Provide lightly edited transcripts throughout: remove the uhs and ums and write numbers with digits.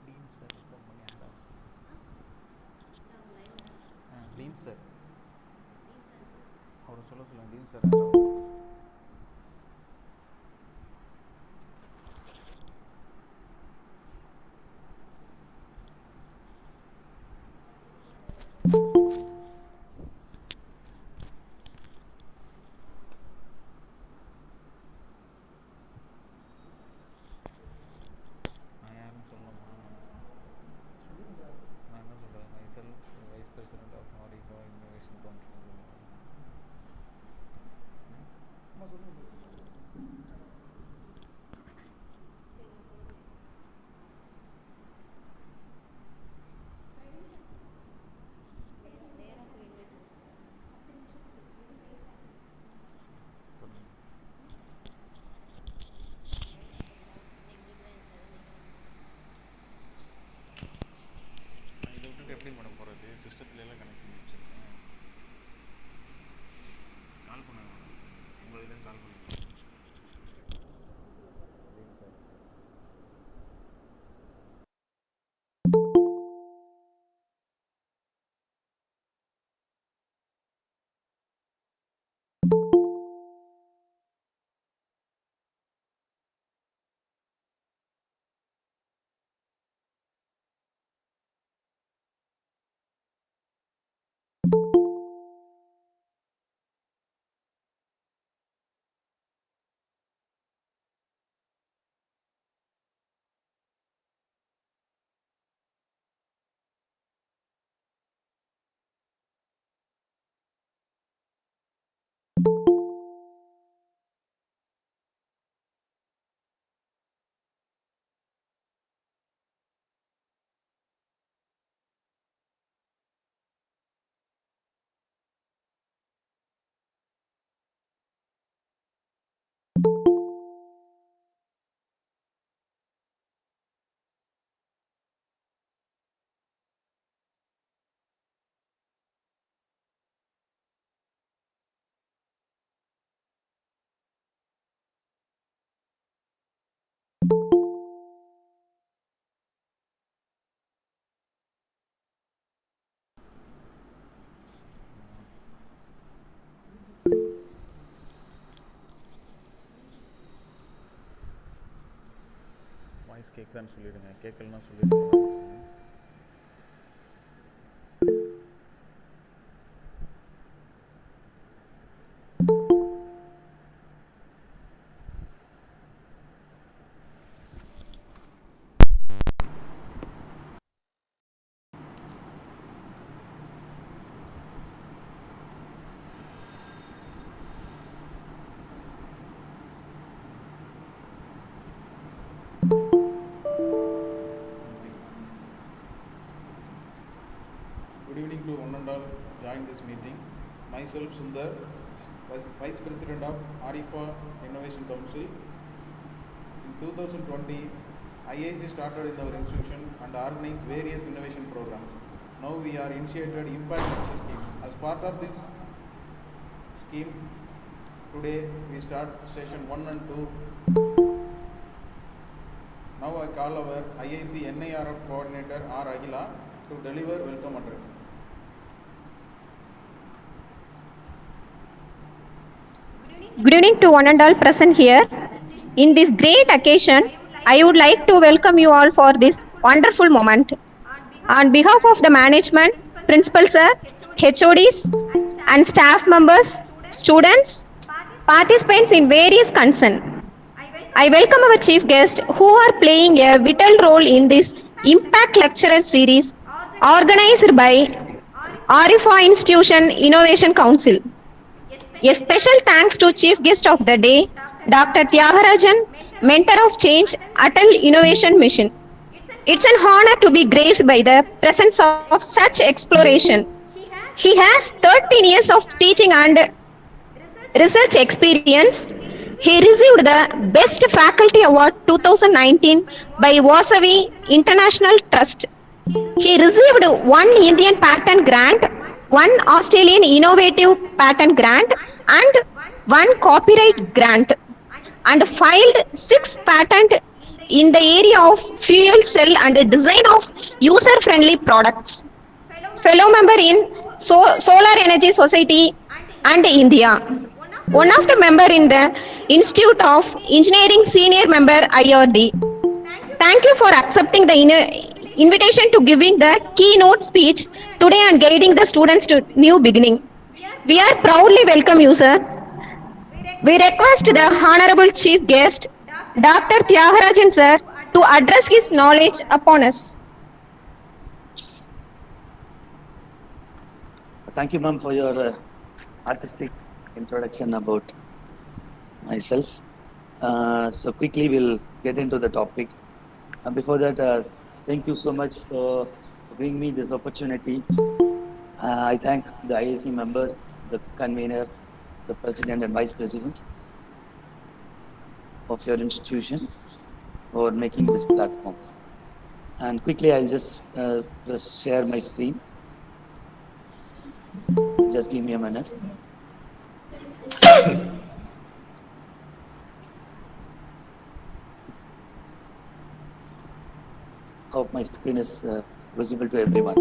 Dean sir from Uganda. Dean sir அவரை சொல்லுங்கள் dean sir நான் யாருன்னு சொல்லலாமா? நான் என்ன சொல்கிறேன், மைசெல்ஃப் வைஸ் பிரசிடென்ட் ஆஃப் நாரிகோ இன்னோவேஷன் கவுன்சில். வாய்ஸ் கேட்கலான்னு சொல்லிடுங்க, கேட்கலன்னா சொல்லிடுங்க. Good evening to one and all join this meeting. Myself Sundar, Vice President of AIFA Innovation Council. In 2020, IIC started in our institution and organized various innovation programs. Now we are initiated Impact Lecture Scheme. As part of this scheme, today we start session 1 and 2. Now I call our IIC NIRF coordinator R. Agila to deliver welcome address. Good evening to one and all present here. In this great occasion, I would like to welcome you all for this wonderful moment. On behalf of the management, principal sir, HODs and staff members, students, participants in various concerns, I welcome our chief guests who are playing a vital role in this Impact Lecturer Series organized by AIFA Institution Innovation Council. A special thanks to Chief Guest of the Day, Dr. Tyagarajan, Mentor of Change, Atal Innovation Mission. It's an honor to be graced by the presence of such exploration. He has 13 years of teaching and research experience. He received the Best Faculty Award 2019 by Vasavi International Trust. He received one Indian patent grant, one Australian Innovative Patent Grant, and one copyright grant, and filed 6 patents in the area of fuel cell and design of user-friendly products. Fellow member in Solar Energy Society and India. One of the member in the Institute of Engineering Senior Member IRD. Thank you for accepting the invitation to giving the keynote speech today and guiding the students to new beginning. We are proudly welcome you, sir. We request the Honorable Chief Guest, Dr. Tyagarajan, sir, to address his knowledge upon us. Thank you, ma'am, for your artistic introduction about myself. So quickly we'll get into the topic. Before that, thank you so much for giving me this opportunity. I thank the IIC members, the convener, the president and vice president of your institution for making this platform. And quickly, I'll just share my screen. Just give me a minute. Hope my screen is visible to everyone.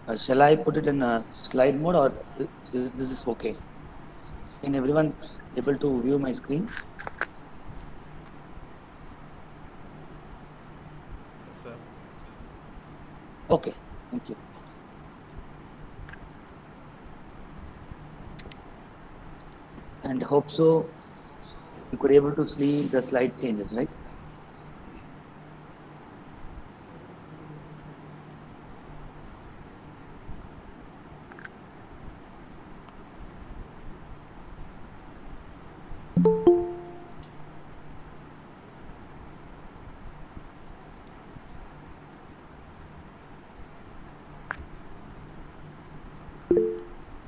Right? Shall I put it in slide mode, or this is okay? Can everyone able to view my screen? Yes, sir. Okay, thank you. And hope so you could able to see the slide changes, right?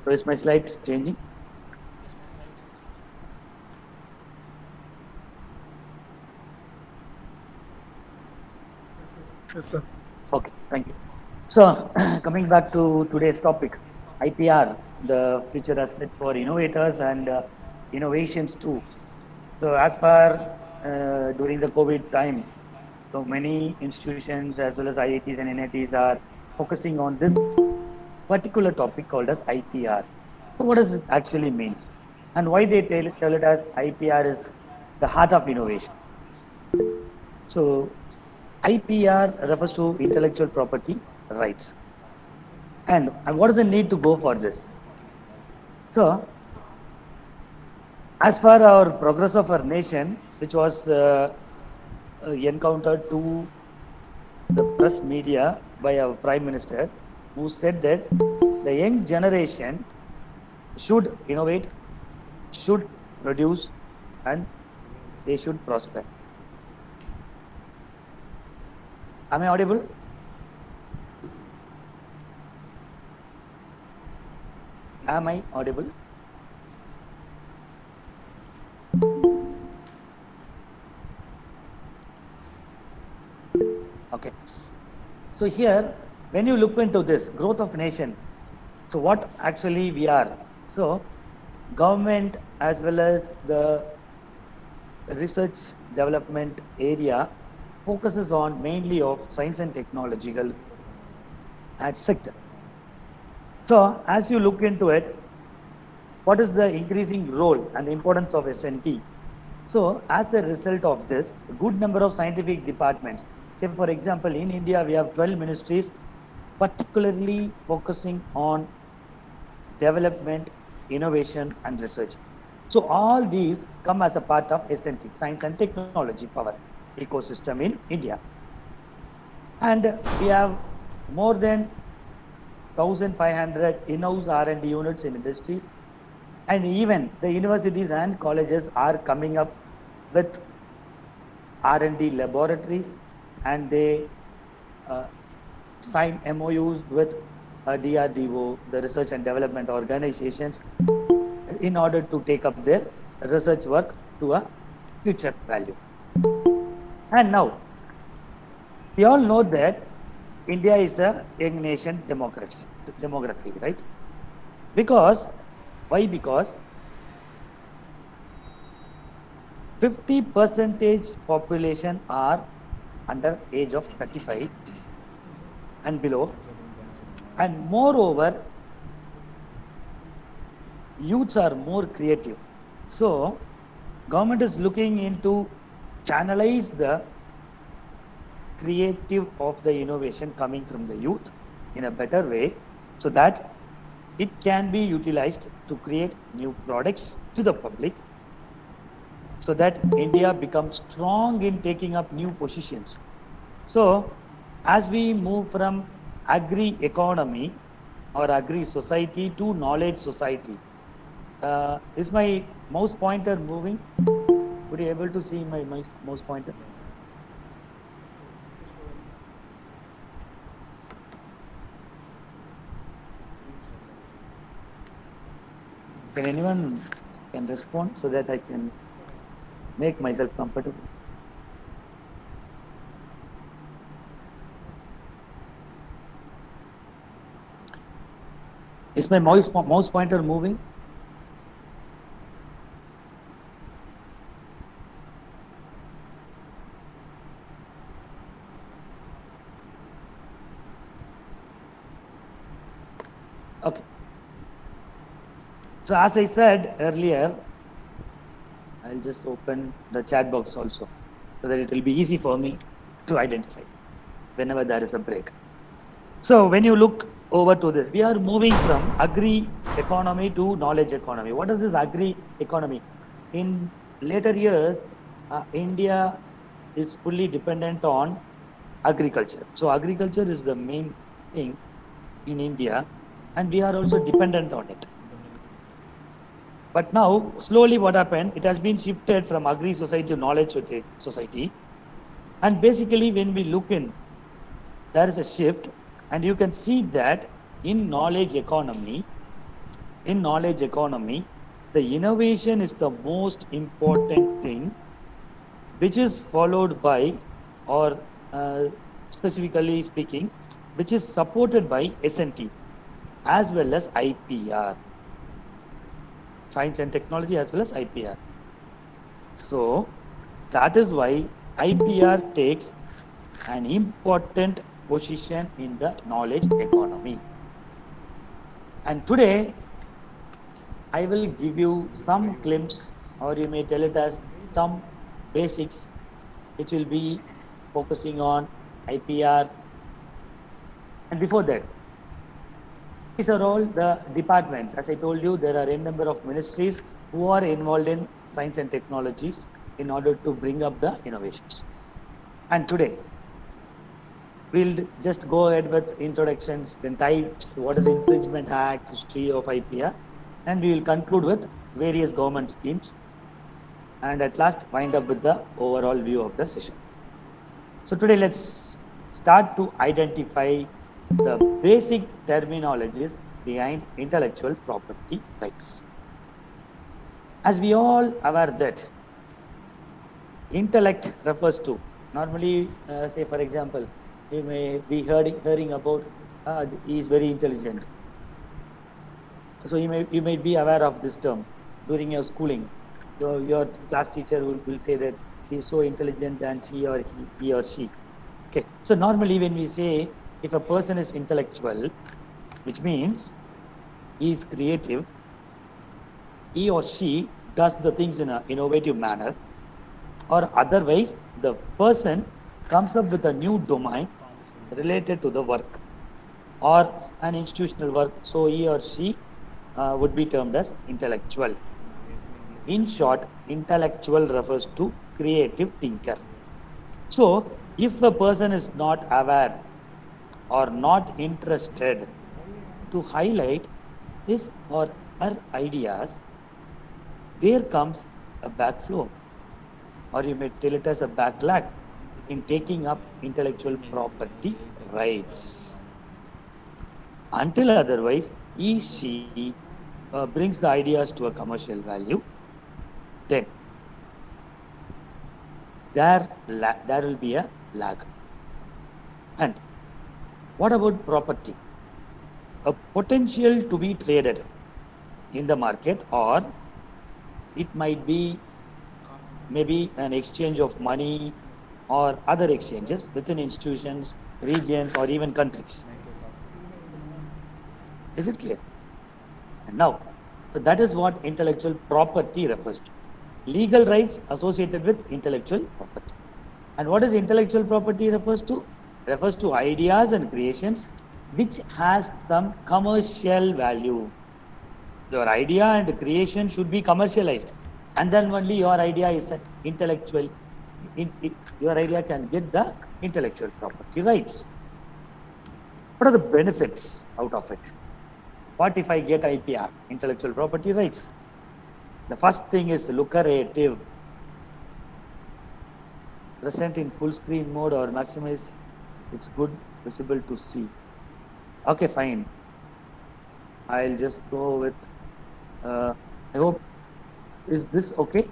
So is my slides changing? Yes, sir. Okay, thank you. So coming back to today's topic, IPR, the future asset for innovators and innovations too. So as far during the COVID time, so many institutions as well as IITs and NITs are focusing on this particular topic called as IPR. So what does it actually means? And why they tell it as IPR is the heart of innovation. So IPR refers to intellectual property rights. And what is the need to go for this? So as for our progress of our nation, which was encountered to the press media by our Prime Minister, who said that the young generation should innovate, should produce, and they should prosper. Am I audible? Am I audible? Okay. So here, when you look into this growth of nation, so what actually we are? So government as well as the research development area focuses on mainly of science and technological sector. So as you look into it, what is the increasing role and importance of SNT? So as a result of this, a good number of scientific departments, say for example, in India, we have 12 ministries particularly focusing on development, innovation, and research. So all these come as a part of SNT, Science and Technology Power ecosystem in India. And we have more than 1,500 in-house R&D units in industries. And even the universities and colleges are coming up with R&D laboratories, and they sign MOUs with DRDO, the research and development organizations, in order to take up their research work to a future value. And now, we all know that India is a young nation demography, right? Because, why? Because 50% population are under age of 35 and below, and moreover, youths are more creative. So, government is looking into channelize the creative of the innovation coming from the youth in a better way, so that it can be utilized to create new products to the public, so that India becomes strong in taking up new positions. So as we move from agri economy or agri society to knowledge society, is my mouse pointer moving? Would you able to see my mouse pointer? Can anyone can respond so that I can make myself comfortable? Is my mouse pointer moving? Okay. So as I said earlier, I'll just open the chat box also, so that it will be easy for me to identify whenever there is a break. So when you look over to this, we are moving from agri economy to knowledge economy. What is this agri economy? In later years, India is fully dependent on agriculture. So agriculture is the main thing in India, and we are also dependent on it. But now, slowly what happened, it has been shifted from agri society to knowledge society. And basically, when we look in, there is a shift, and you can see that in knowledge economy, the innovation is the most important thing, which is followed by, or specifically speaking, which is supported by SNT as well as IPR. Science and technology as well as IPR. So that is why IPR takes an important position in the knowledge economy. And today, I will give you some glimpse, or you may tell it as some basics, which will be focusing on IPR. And before that, these are all the departments. As I told you, there are a number of ministries who are involved in science and technologies in order to bring up the innovations. And today, we'll just go ahead with introductions, then types, what is Infringement Act, history of IPR, and we will conclude with various government schemes, and at last wind up with the overall view of the session. So today let's start to identify the basic terminologies behind intellectual property rights. As we all aware that intellect refers to, normally say for example, you may be hearing about he is very intelligent. So you may be aware of this term during your schooling. So your class teacher will say that he is so intelligent and he or she. Okay. So normally when we say if a person is intellectual, which means he is creative, he or she does the things in an innovative manner, or otherwise the person comes up with a new domain related to the work or an institutional work, so he or she would be termed as intellectual. In short, intellectual refers to creative thinker. So if a person is not aware or not interested to highlight his or her ideas, there comes a backflow, or you may tell it as a backlash in taking up intellectual property rights. Until otherwise, she brings the ideas to a commercial value, then there will be a lag. And what about property? A potential to be traded in the market, or it might be maybe an exchange of money or other exchanges within institutions, regions, or even countries. Is it clear? And now, so that is what intellectual property refers to. Legal rights associated with intellectual property. And what is intellectual property refers to? Refers to ideas and creations which has some commercial value. Your idea and creation should be commercialized, and then only your idea is intellectual. Your idea can get the intellectual property rights. What are the benefits out of it? What if I get IPR, intellectual property rights? The first thing is lucrative. Present in full screen mode or maximize, it's good, visible to see. Okay, fine. I'll just go with, I hope, is this okay?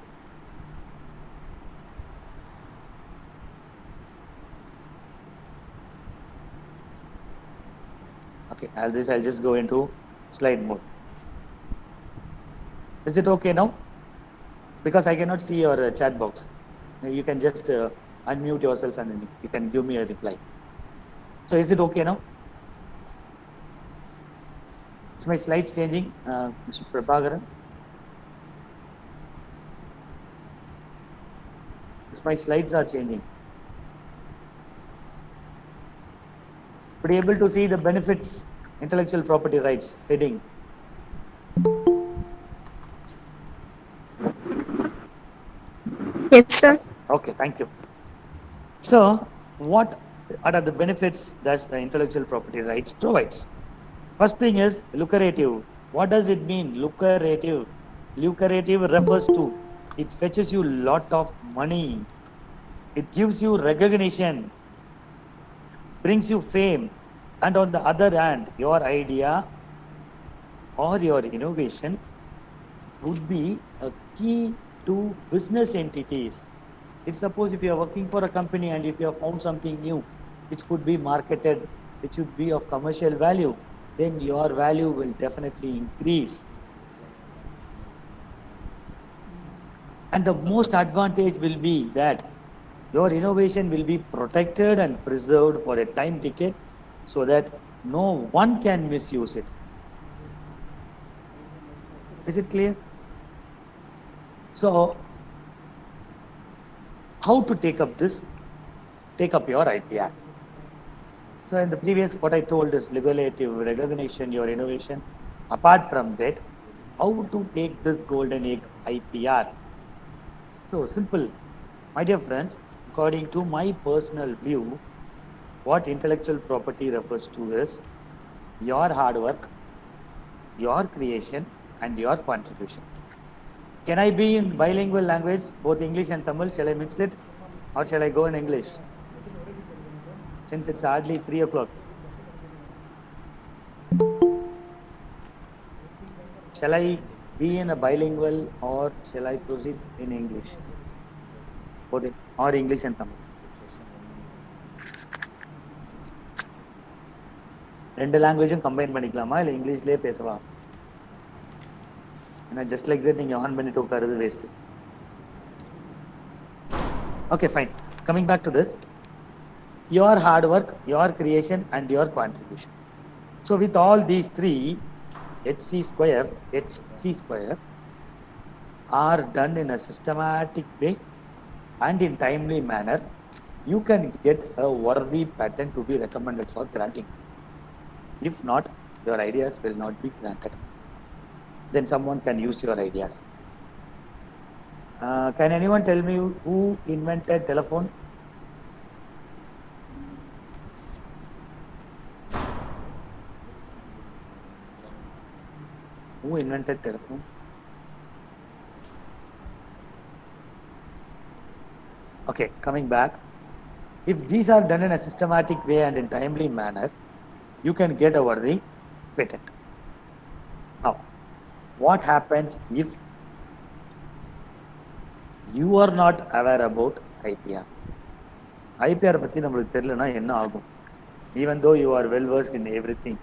Okay, I'll just go into slide mode. Is it okay now? Because I cannot see your chat box. You can just unmute yourself and then you can give me a reply. So is it okay now? Is my slides changing, Mr. Prabhakaran? Yes, my slides are changing. Be able to see the benefits, intellectual property rights heading. Yes, sir. Okay, thank you. So, what are the benefits that the intellectual property rights provides? First thing is lucrative. What does it mean, lucrative? Lucrative refers to, it fetches you lot of money. It gives you recognition, brings you fame, and on the other hand, your idea or your innovation would be a key to business entities. If suppose if you are working for a company and if you have found something new, which could be marketed, which should be of commercial value, then your value will definitely increase. And the most advantage will be that your innovation will be protected and preserved for a time decade so that no one can misuse it. Is it clear? So, how to take up this? Take up your IPR. So in the previous, what I told is regulative recognition, your innovation. Apart from that, how to take this golden egg IPR? So simple, my dear friends, according to my personal view, what intellectual property refers to is your hard work, your creation, and your contribution. Can I be in bilingual language, both English and Tamil? Shall I mix it? Or shall I go in English? Since it's hardly 3 o'clock. Shall I be in a bilingual or shall I proceed in English? Both or English and Tamil. ரெண்டு லாங்குவேஜும் combine பண்ணிக்கலாமா இல்லை இங்கிலீஷ்லேயே பேசவா? ஏன்னா just like that நீங்கள் on பண்ணிட்டு உட்காருது waste. Okay fine. Coming back to this, your hard work, your creation, and your contribution. So with all these three, HC square are done in a systematic way and in timely manner, you can get a worthy patent to be recommended for granting. If not, your ideas will not be granted. Then someone can use your ideas. Can anyone tell me who invented telephone? Who invented telephone? Okay, coming back. If these are done in a systematic way and in timely manner, you can get a worthy patent. Now, what happens if you are not aware about IPR? IPR பத்தி நம்மளுக்கு தெரியலனா என்ன ஆகும்? Even though you are well versed in everything,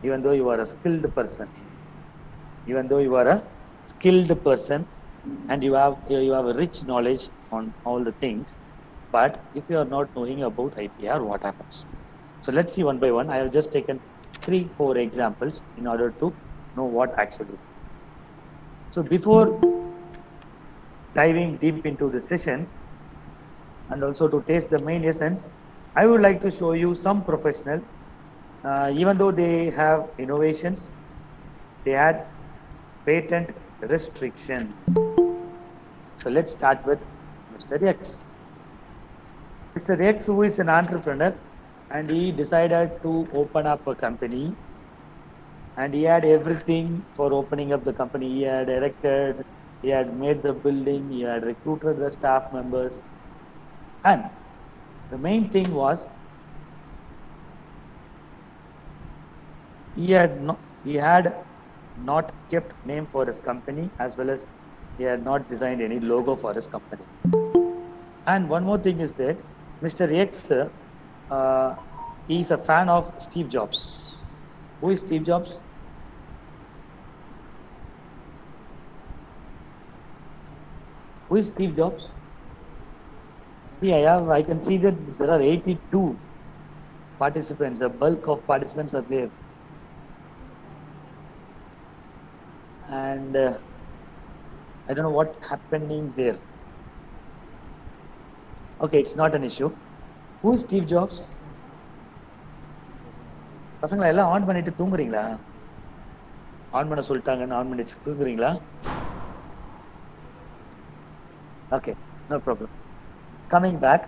even though you are a skilled person, and you have a rich knowledge on all the things, but if you are not knowing about IPR, what happens? So let's see one by one. I have just taken 3-4 examples in order to know what actually. So before diving deep into the session and also to taste the main essence, I would like to show you some professional, even though they have innovations, they had patent restriction. So let's start with Mr. X. Mr. X, who is an entrepreneur, and he decided to open up a company, and he had everything for opening up the company. He had erected, he had made the building, he had recruited the staff members, and the main thing was he had not kept name for his company, as well as he had not designed any logo for his company. And one more thing is that Mr. X is a fan of Steve Jobs. Who is Steve Jobs? Who is Steve Jobs? Yeah, I can see that there are 82 participants. The bulk of participants are there. And I don't know what happening there. Okay, it's not an issue. Who is Steve Jobs? பசங்களா எல்லாம் on பண்ணிட்டு தூங்குறீங்களா? On பண்ண சொல்லிட்டாங்கன்னு on பண்ணி தூங்குறீங்களா? Okay, no problem. Coming back,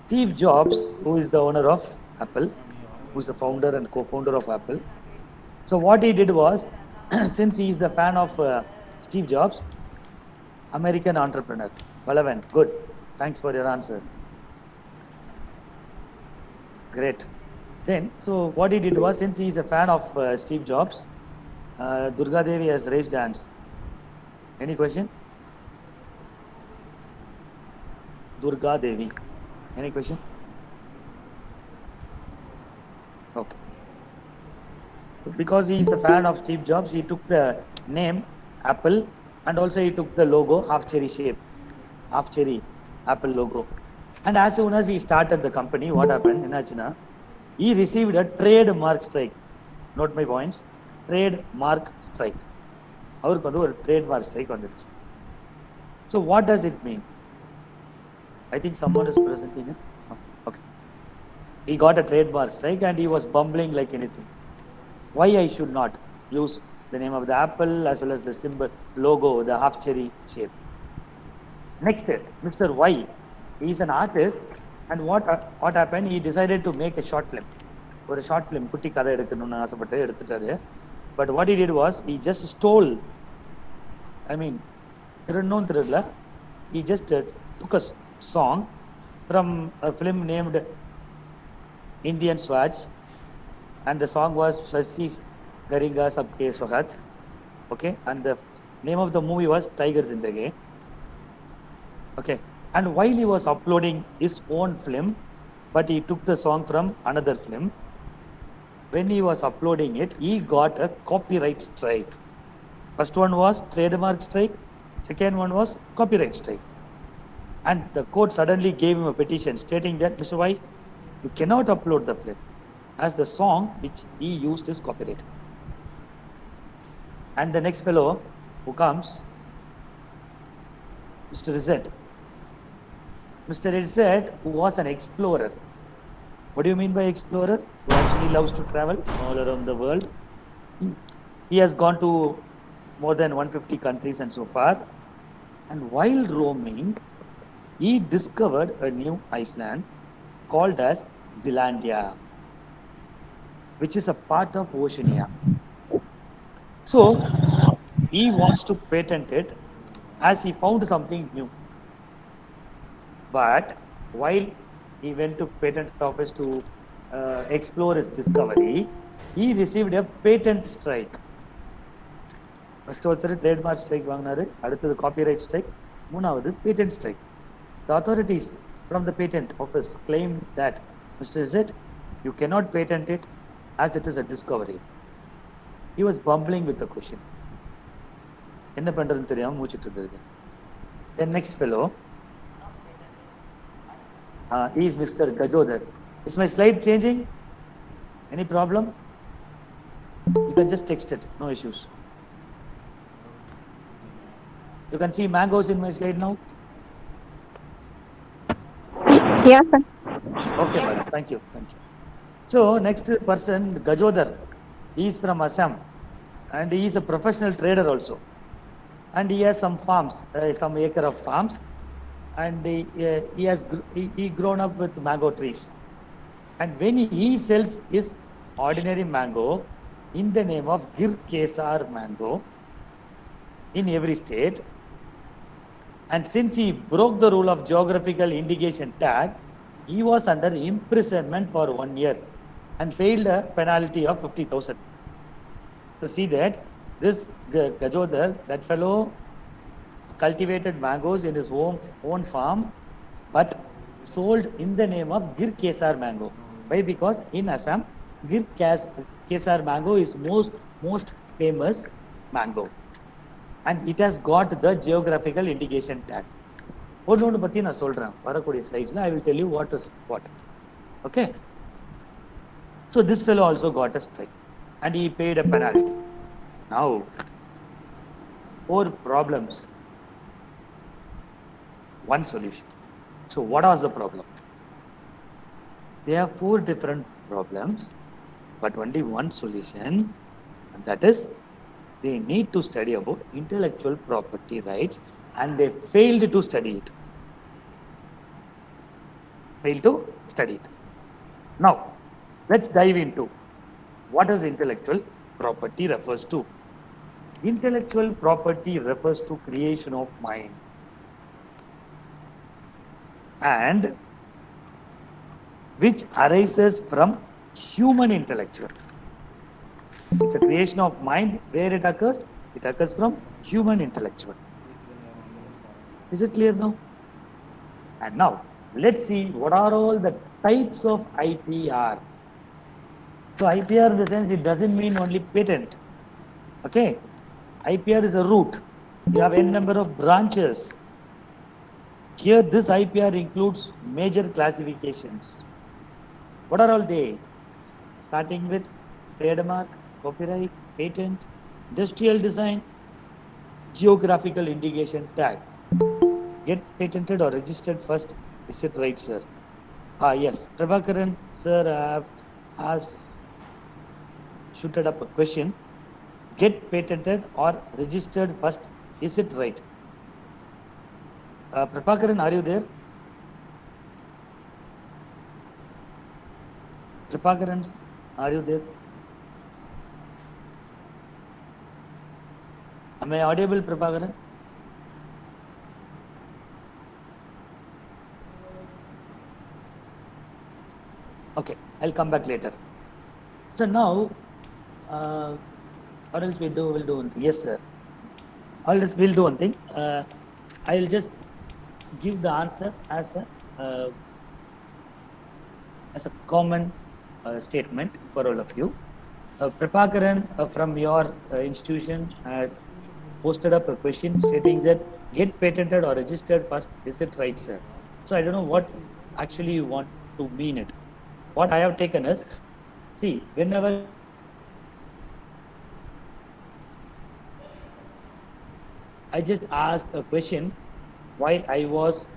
Steve Jobs, who is the owner of Apple, who is the founder and co-founder of Apple. So what he did was, since he is the fan of Steve Jobs, American entrepreneur. Balavan, good. Thanks for your answer. Great. Then, so what he did was, since he is a fan of Steve Jobs, Durga Devi has raised hands. Any question? Durga Devi. Any question? Okay. Because he is a fan of Steve Jobs, he took the name Apple, and also he took the logo half cherry shape, half cherry Apple logo. And as soon as he started the company, what happened? Enachina, he received a trademark strike. Note my points. Trademark strike. அவருக்கு வந்து ஒரு trademark strike வந்துருச்சு. So what does it mean? I think someone is presenting it. Oh, okay. He got a trademark strike and he was bumbling like anything. Why I should not use the name of the apple as well as the symbol, logo, the half cherry shape? Next, Mr. Y, he is an artist, and what happened? He decided to make a short film. ஒரு short film குட்டி கதை எடுக்கணும்னு ஆசைப்பட்டு எடுத்துட்டாரு. But what he did was he just stole, திருடணும் திருடல, he just took a song from a film named Indian Swatch, and the song was Fasi Garinga Sabke Swagat. Okay, and the name of the movie was Tiger Zindagi. Okay, and while he was uploading his own film, but he took the song from another film. When he was uploading it, he got a copyright strike. First one was trademark strike, second one was copyright strike. And the court suddenly gave him a petition stating that, Mr. Y, you cannot upload the film as the song which he used is copyright. And the next fellow who comes, Mr. Rizet. Mr. Rizet, who was an explorer. What do you mean by explorer? Who actually loves to travel all around the world. He has gone to more than 150 countries and so far. And while roaming, he discovered a new island called as Zealandia, which is a part of Oceania. So he wants to patent it as he found something new. But while he went to patent office to explore his discovery, he received a patent strike. First ஒருத்தர் trademark strike வாங்கினாரு, அடுத்தது copyright strike, மூணாவது patent strike. The authorities from the patent office claimed that, Mr. Zet, you cannot patent it as it is a discovery. He was bumbling with the question. என்ன பண்றதுன்னு தெரியாம மூச்சிட்டு இருந்தது. Then next fellow, he is Mr. Gajodhar. Is my slide changing? Any problem? You can just text it, no issues. You can see mangoes in my slide now? Yes, sir. Okay, madam. Thank you. So, next person, Gajodhar. He is from Assam and he is a professional trader also. And he has some farms, some acre of farms, and he has grown up with mango trees. And when he sells his ordinary mango in the name of Gir Kesar mango in every state, and since he broke the rule of geographical indication tag, he was under imprisonment for 1 year and paid a penalty of 50,000. So see that this Gajodhar, that fellow, cultivated mangoes in his own farm, but sold in the name of Gir Kesar mango. Why? Because in Assam, Gir Kesar mango is most famous mango, and it has got the geographical indication tag. ஒன்று பற்றி நான் சொல்கிறேன் வரக்கூடிய ஸ்லைட்ஸில். I will tell you what is what. Okay. So this fellow also got a strike and he paid a penalty. Now, 4 problems, 1 solution. So what was the problem? There are 4 different problems, but only 1 solution, and that is they need to study about intellectual property rights, and they failed to study it. Now, let's dive into what does intellectual property refers to. Intellectual property refers to creation of mind and which arises from human intellectual. It's a creation of mind. Where it occurs? It occurs from human intellectual. Is it clear now? And now, let's see what are all the types of IPR. So IPR in the sense it doesn't mean only patent. Okay, IPR is a root. You have n number of branches. Here this IPR includes major classifications. What are all they? Starting with trademark, copyright, patent, industrial design, geographical indication tag. Get patented or registered first. Is it right, sir? Yes. Prabhakaran, sir, has shooted up a question. Get patented or registered first. Is it right? Prabhakaran, are you there? Prabhakaran, are you there? Am I audible, Prabhakaran? Okay, I'll come back later. So now, what else we'll do one thing. Yes, sir. All this we'll do one thing. I will just give the answer as a common statement for all of you. Prabhakaran from your institution had posted up a question stating that get patented or registered first. Is it right, sir? So I don't know what actually you want to mean it. What I have taken is, see, whenever I just asked a question, why I was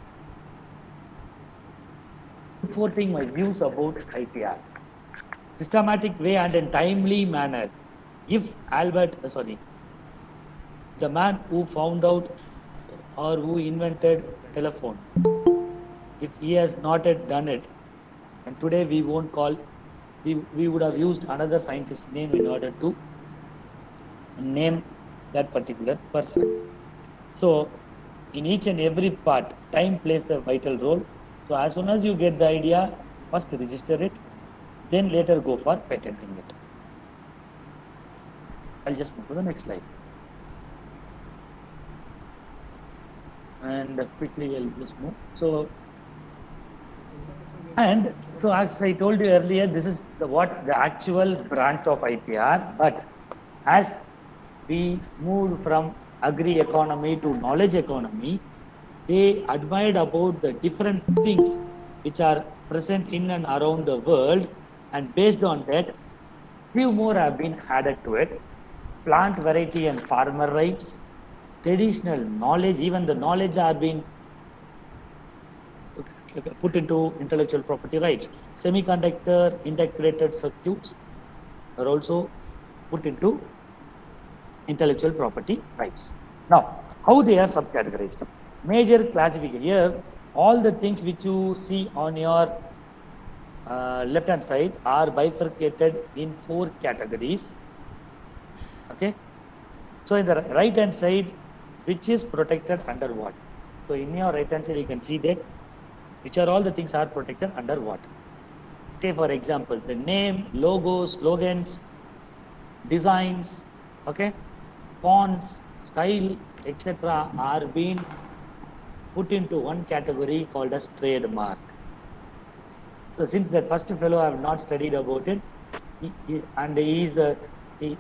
reporting my views about IPR. Systematic way and in timely manner. If the man who found out or who invented telephone, if he has not yet done it, and today we won't call, we would have used another scientist's name in order to name that particular person. So in each and every part, time plays a vital role. So as soon as you get the idea, first register it, then later go for patenting it. I'll just move to the next slide. And quickly I'll just move. So as I told you earlier, this is the actual branch of IPR. But as we moved from agri-economy to knowledge economy, they admired about the different things which are present in and around the world, and based on that, few more have been added to it. Plant variety and farmer rights, traditional knowledge, even the knowledge are being put into intellectual property rights. Semiconductor integrated circuits are also put into intellectual property rights. Now, how they are subcategorized? Major classification. Here, all the things which you see on your left hand side are bifurcated in 4 categories. Okay. So in the right hand side, which is protected under what? So in your right hand side, you can see that which are all the things are protected under what? Say for example, the name, logos, slogans, designs, okay, fonts, style, etc. are being put into one category called as trademark. So since that first fellow I have not studied about it,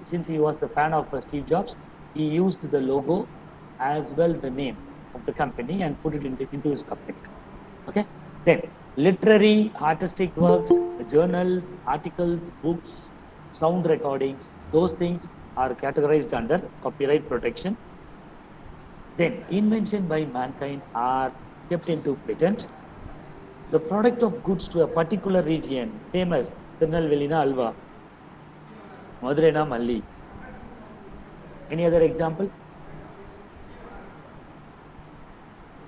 since he was the fan of Steve Jobs, he used the logo as well the name of the company and put it into his company. Okay. Then literary, artistic works, journals, articles, books, sound recordings, those things are categorized under copyright protection. Then invention by mankind are kept into patent. The product of goods to a particular region, famous, Tirunelvelina Alva, Maduraina Malli. Any other example?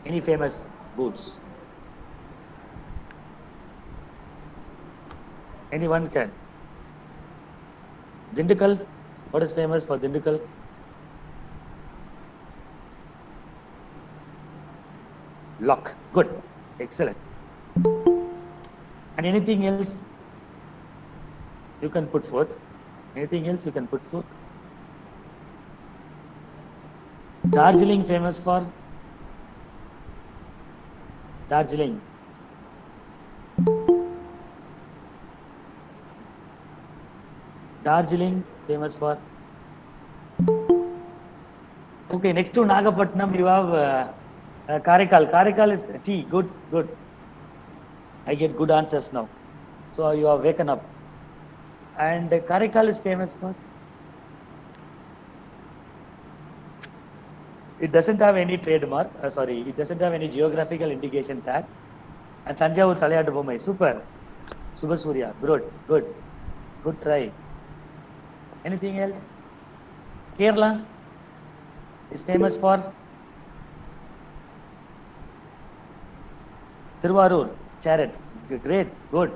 Any famous goods? Anyone can. Dindigul, what is famous for Dindigul? Lock. Good. Excellent. And anything else you can put forth? Anything else you can put forth? Darjeeling famous for? Darjeeling. Darjeeling famous for? Okay, next to Nagapattinam you have Karaikal. Karaikal is tea. Good, good. I get good answers now. So you are waken up. And Karaikal is famous for? It doesn't have any trademark, it doesn't have any geographical indication tag. And Tanjavur Talayattu Bommai, super. Subha Surya, good try. Anything else? Kerala is famous for Thiruvarur, chariot. Great, good.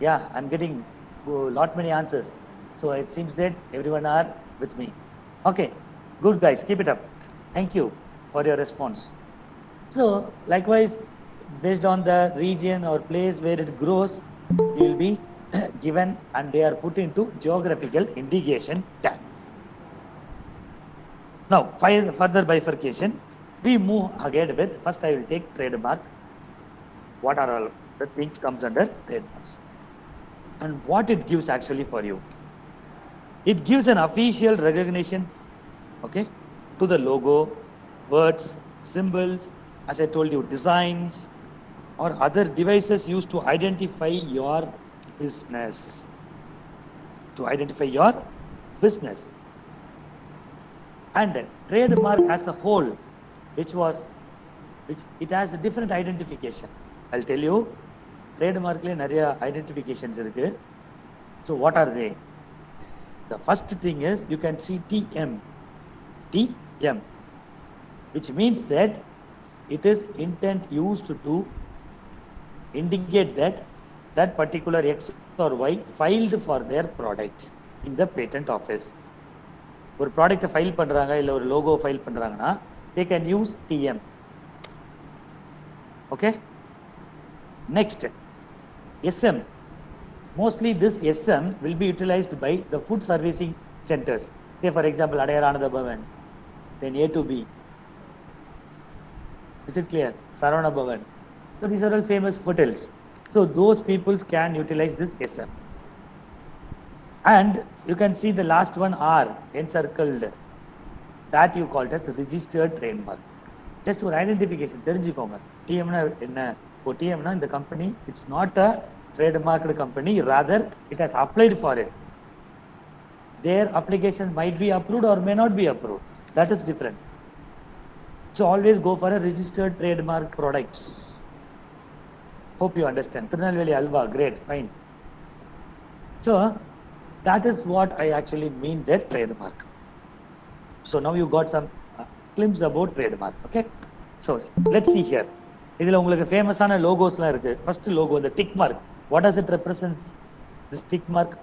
Yeah, I'm getting lot many answers. So it seems that everyone are with me. Okay, good guys, keep it up. Thank you for your response. So likewise, based on the region or place where it grows, you will be given and they are put into geographical indication tag. Now, further bifurcation, we move ahead with, first I will take trademark. What are all the things comes under trademarks? And what it gives actually for you? It gives an official recognition, okay, to the logo, words, symbols, as I told you, designs, or other devices used to identify your business. To identify your business. And trademark as a whole, which it has a different identification. I'll tell you, trademark le nariya identifications irukku. So what are they? The first thing is you can see TM, which means that it is intent used to indicate that particular X or Y filed for their product in the patent office. ஒரு ப்ராடக்ட்டை file பண்ணுறாங்க இல்லை ஒரு logo file பண்ணுறாங்கன்னா they can use TM. Okay. Next, SM. Mostly this SM will be utilized by the food servicing centers. Say for example, Adayaranada Bhavan, then A to B. Is it clear? Saravana Bhavan. So these are all famous hotels. So those people can utilize this SM. And you can see the last one R encircled. That you call it as registered trademark. Just for identification, தெரிஞ்சுக்கோங்க. TM என்ன? For TM in the company, it's not a trademarked company, rather it has applied for it. Their application might be approved or may not be approved. That is different. So always go for a registered trademark products. Hope you understand. Tirunelveli Alva, great, fine. So that is what I actually mean that trademark. So now you got some glimpse about trademark. Okay. So let's see here. இதில் உங்களுக்கு ஃபேமஸான லோகோஸ்லாம் இருக்குது. First logo, இந்த tick mark. What does it represents? This tick mark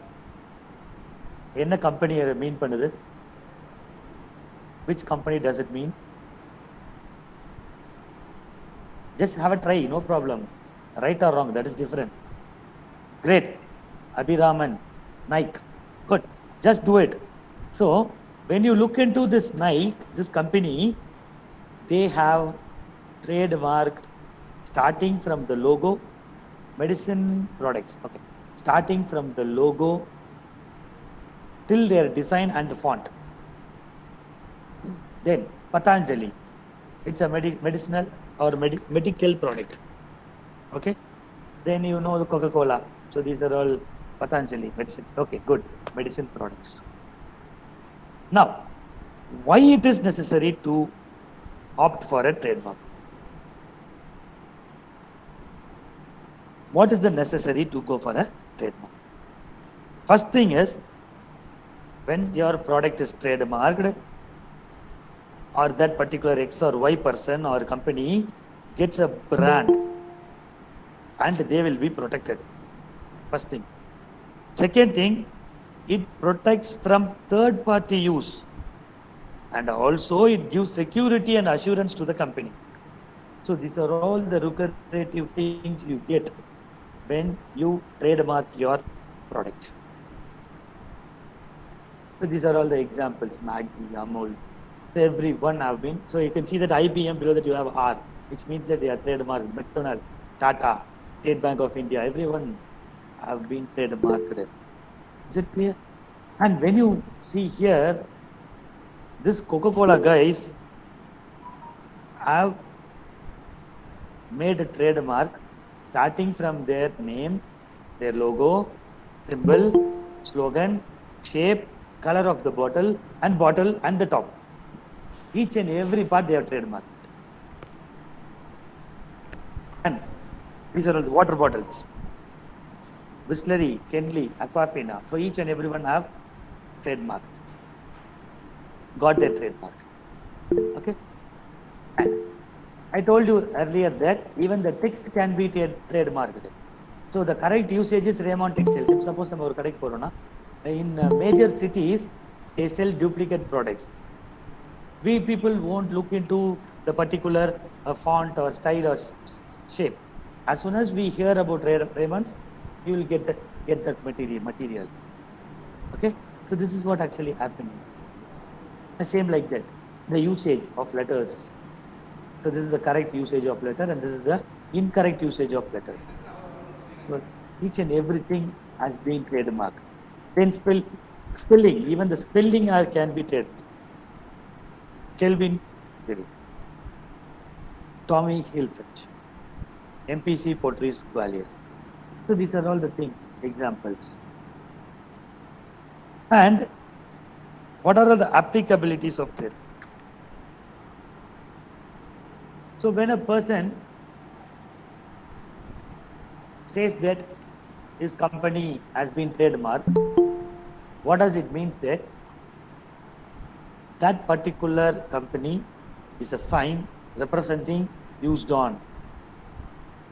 என்ன company mean பண்ணுது? Which company does it mean? Just have a try, no problem. Right or wrong, that is different. Great. Abiraman, Nike. Good. Just do it. So when you look into this Nike, this company, they have trademarked starting from the logo, medicine products. Okay. Starting from the logo till their design and the font. Then Patanjali, it's a medicinal or medical product. Okay. Then you know the Coca-Cola. So these are all Patanjali medicine. Okay, good. Medicine products. Now, why it is necessary to opt for a trademark? What is the necessary to go for a trademark? First thing is, when your product is trademarked, or that particular X or Y person or company gets a brand, and they will be protected. First thing. Second thing, it protects from third party use, and also it gives security and assurance to the company. So these are all the lucrative things you get when you trademark your product. So these are all the examples. Maggi, Amul, everyone have been. So you can see that IBM, below that you have R, which means that they are trademarked. McDonald's, Tata, State Bank of India, everyone have been trademarked. Is it clear? And when you see here, this Coca-Cola guys have made a trademark starting from their name, their logo, symbol, slogan, shape, color of the bottle and the top. Each and every part they have trademarked. And these are all the water bottles. Bisleri, Kenley, Aquafina. So each and everyone have trademark. Got their trademark. Okay. And I told you earlier that even the text can be trademarked. So the correct usage is Raymond Textiles. If suppose we correct corona, in major cities they sell duplicate products. We people won't look into the particular font or style or shape. As soon as we hear about Raymond's, you will get that materials. Okay, so this is what actually happened. The same like that, the usage of letters. So this is the correct usage of letter, and this is the incorrect usage of letters. So each and everything has been trademarked. Then spelling, even the spelling can be trademarked. Kelvin, Tommy Hilfiger, MPC Potteries Gwalior. So these are all the things, examples. And what are the applicabilities of trademark? So when a person says that his company has been trademarked, what does it mean? That particular company is a sign representing used on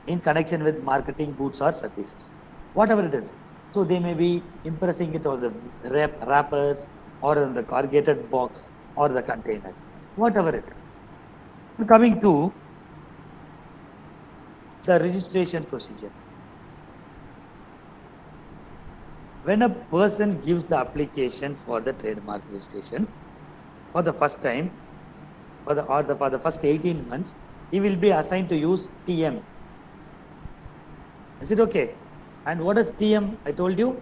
in connection with marketing goods or services, whatever it is. So they may be impressing it on the wrappers or on the corrugated box or the containers, whatever it is. Coming to the registration procedure. When a person gives the application for the trademark registration for the first time, for the first 18 months, he will be assigned to use TM. Is it okay? And what is TM? I told you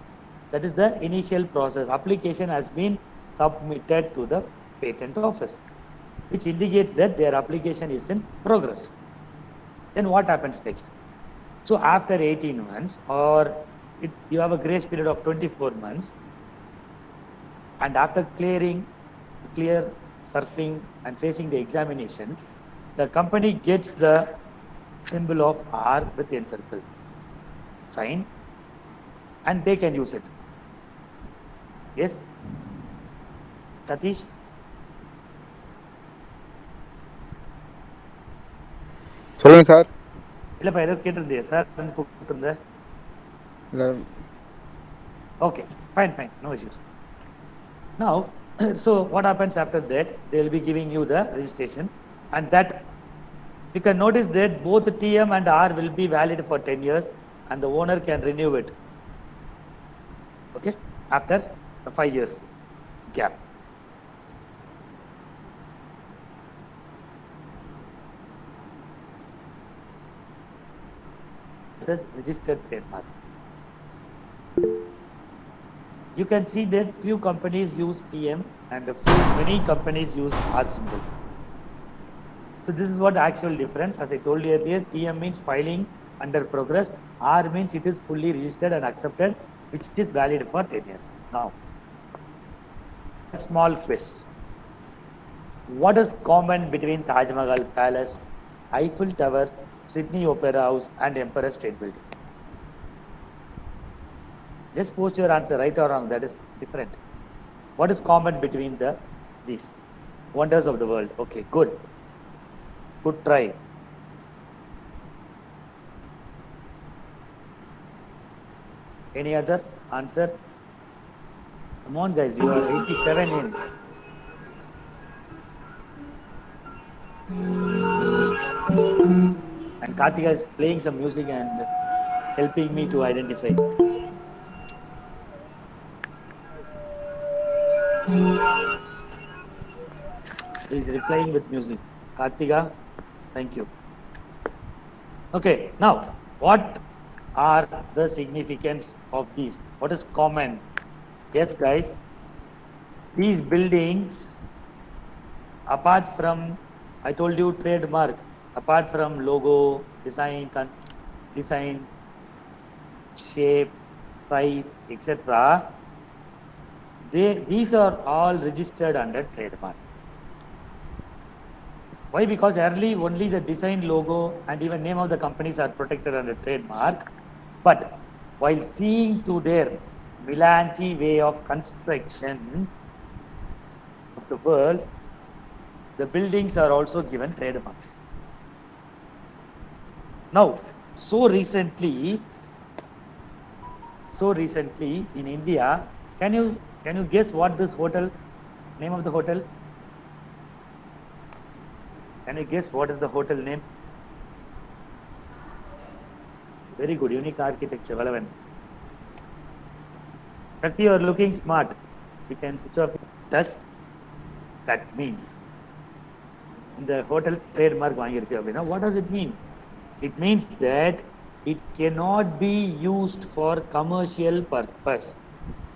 that is the initial process. Application has been submitted to the patent office, which indicates that their application is in progress. Then what happens next? So after 18 months, or you have a grace period of 24 months, and after clear surfing and facing the examination, the company gets the symbol of R with encircle sign, and they can use it. Yes, Satish? சொல்லுங்க sir. இல்லப்பா ஏதோ கேட்டிருந்தே sir கூப்பிட்டுருந்தேன். Okay, fine, no issues. Now, so what happens after that? They will be giving you the registration, and that you can notice that both TM and R will be valid for 10 years, and the owner can renew it. Okay, after the 5 years gap. This is registered trademark. You can see that few companies use TM and many companies use R symbol. So this is what the actual difference. As I told you earlier, TM means filing under progress. R means it is fully registered and accepted, which is valid for 10 years. Now, a small quiz. What is common between Taj Mahal Palace, Eiffel Tower, Sydney Opera House and Empire State Building? Just post your answer, right or wrong, that is different. What is common between these wonders of the world? Okay, good try. Any other answer? Come on guys, you are 87 in. And Kartika is playing some music and helping me to identify. He is replying with music. Kartika, thank you. Okay, now what are the significance of these? What is common? Yes, guys, these buildings, apart from, I told you trademark, apart from logo, design, shape, size, etc., these are all registered under trademark. Why? Because early only the design, logo, and even name of the companies are protected under trademark. But while seeing to their Milanti way of construction of the world, the buildings are also given trademarks. Now, so recently in India, can you guess what this hotel, name of the hotel? Can you guess what is the hotel name? Very good, unique architecture, relevant. But you are looking smart. You can switch off. Thus, that means the hotel trademark vaangirukku. What does it mean? It means that it cannot be used for commercial purpose.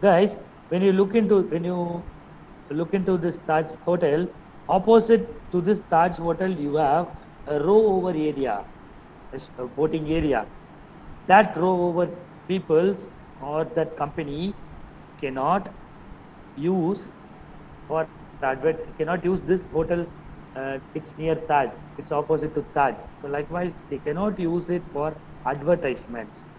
Guys, when you look into this Taj hotel, opposite to this Taj hotel, you have a row over area, a boating area. That row over peoples or that company cannot use for cannot use this hotel. It's near Taj. It's opposite to Taj. So likewise, they cannot use it for advertisements.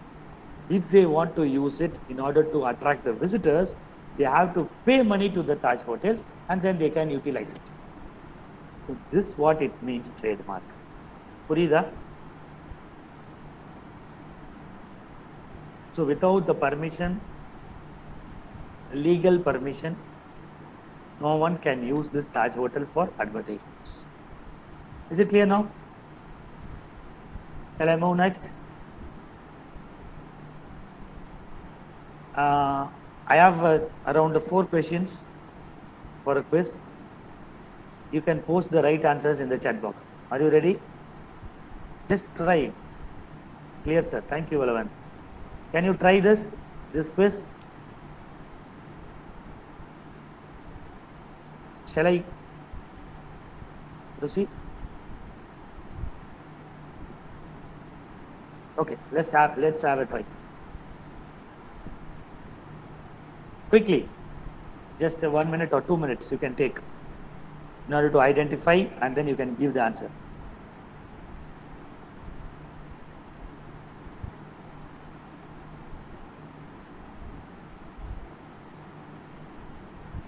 If they want to use it in order to attract the visitors, they have to pay money to the Taj hotels and then they can utilize it. So this is what it means, trademark. Purida? So without the permission, legal permission, no one can use this Taj hotel for advertisements. Is it clear now? Shall I move next? I have around 4 questions for a quiz. You can post the right answers in the chat box. Are you ready? Just try. Clear, sir. Thank you, Valavan. Can you try this quiz? Shall I proceed? Okay, let's have a try. Quickly, just 1 minute or 2 minutes you can take in order to identify, and then you can give the answer.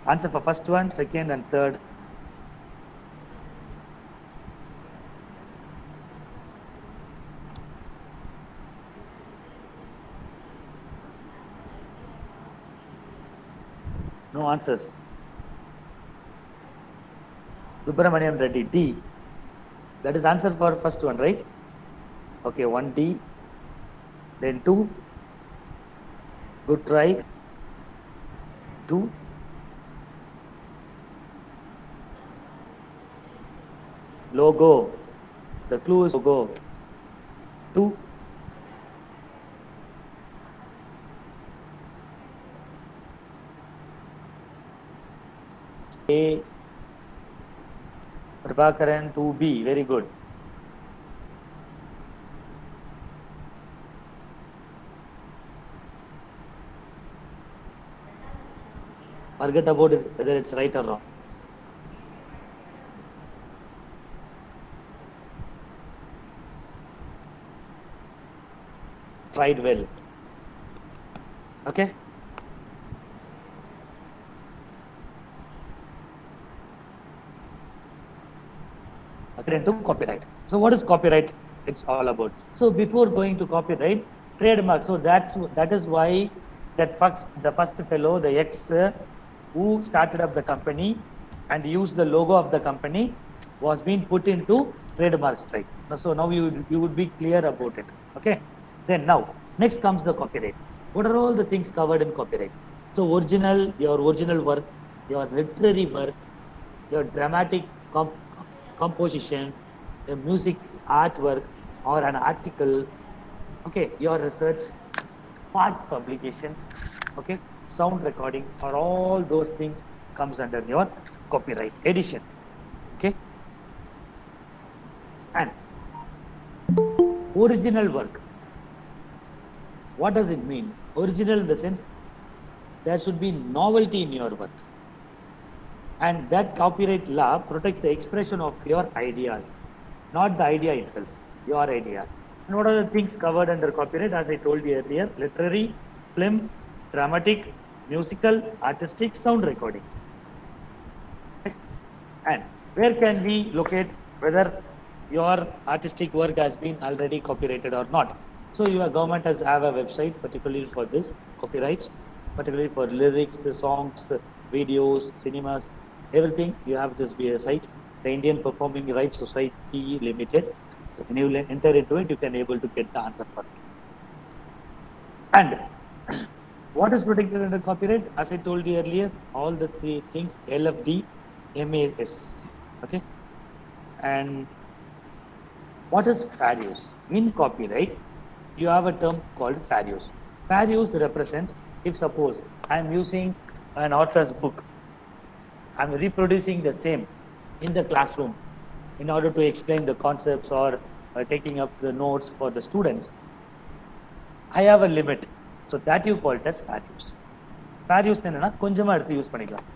Answer for first one, second, and third. No answers. Subramaniam Reddy, D. That is answer for first one, right? Okay, 1D. Then 2. Good try. 2. Logo. The clue is logo. 2. A. Prabhakaran 2B. Very good. Forget about it, whether it's right or wrong. Tried well. Okay. Into copyright. So what is copyright? It's all about. So before going to copyright, trademark. So that is why the first fellow, the ex who started up the company and used the logo of the company was being put into trademark strike. So now you would be clear about it. Okay. Then now next comes the copyright. What are all the things covered in copyright? So your original work, your literary work, your dramatic composition, the music's artwork or an article, okay, your research, part publications, okay, sound recordings, or all those things comes under your copyright edition, okay. And original work, what does it mean? Original in the sense there should be novelty in your work. And that copyright law protects the expression of your ideas, not the idea itself, your ideas. And what are the things covered under copyright? As I told you earlier, literary, film, dramatic, musical, artistic, sound recordings. And where can we locate whether your artistic work has been already copyrighted or not? So your government has have a website particularly for this copyrights, particularly for lyrics, songs, videos, cinemas, everything. You have this site, the Indian Performing Rights Society Limited. So when you enter into it, you can able to get the answer for it. And what is protected under copyright? As I told you earlier, all the three things: LFD, MAS. Okay. And what is fair use? In copyright, you have a term called fair use. Fair use represents if suppose I am using an author's book, I am reproducing the same in the classroom in order to explain the concepts or taking up the notes for the students. I have a limit. So that you call it as fair use. Fair use என்னன்னா கொஞ்சமா எடுத்து use பண்ணிக்கலாம்.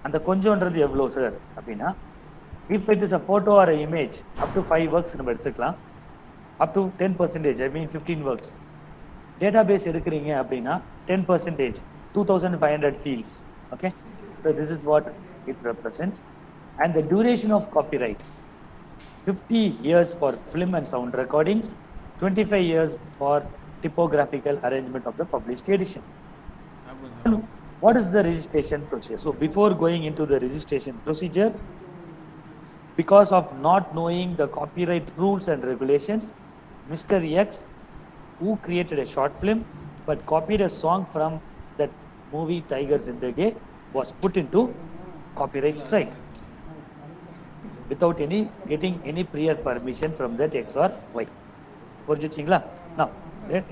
அந்த கொஞ்சம்ன்றது எவ்வளவு sir அப்படின்னா, if it is a photo or an image, up to 5 works நம்ம எடுத்துக்கலாம். Up to 10%, I mean 15 works. Database எடுக்கிறீங்க அப்படின்னா 10%, 2500 fields. Okay. So this is what it represents. And the duration of copyright, 50 years for film and sound recordings, 25 years for typographical arrangement of the published edition. What is the registration procedure? So before going into the registration procedure, because of not knowing the copyright rules and regulations, Mr. X, who created a short film but copied a song from that movie Tigers in the Day, was put into copyright strike without getting any prior permission from that X or Y. Now,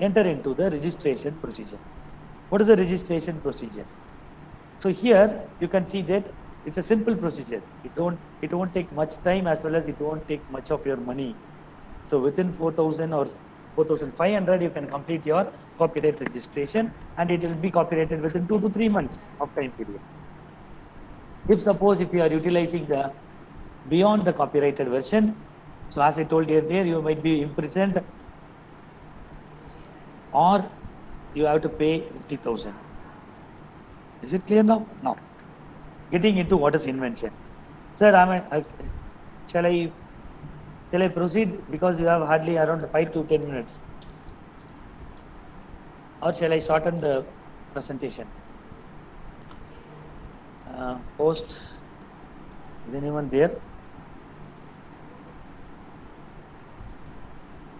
enter into the registration procedure. What is the registration procedure? So here you can see that it's a simple procedure. It won't take much time as well as it won't take much of your money. So within 4,000 or 4,500, you can complete your copyright registration, and it will be copyrighted within 2 to 3 months of time period. If suppose if you are utilizing the beyond the copyrighted version, so as I told you earlier, you might be imprisoned or you have to pay 50,000. Is it clear now? Now, getting into what is invention. Sir, shall I proceed because you have hardly around 5 to 10 minutes? Or shall I shorten the presentation? Post, is anyone there?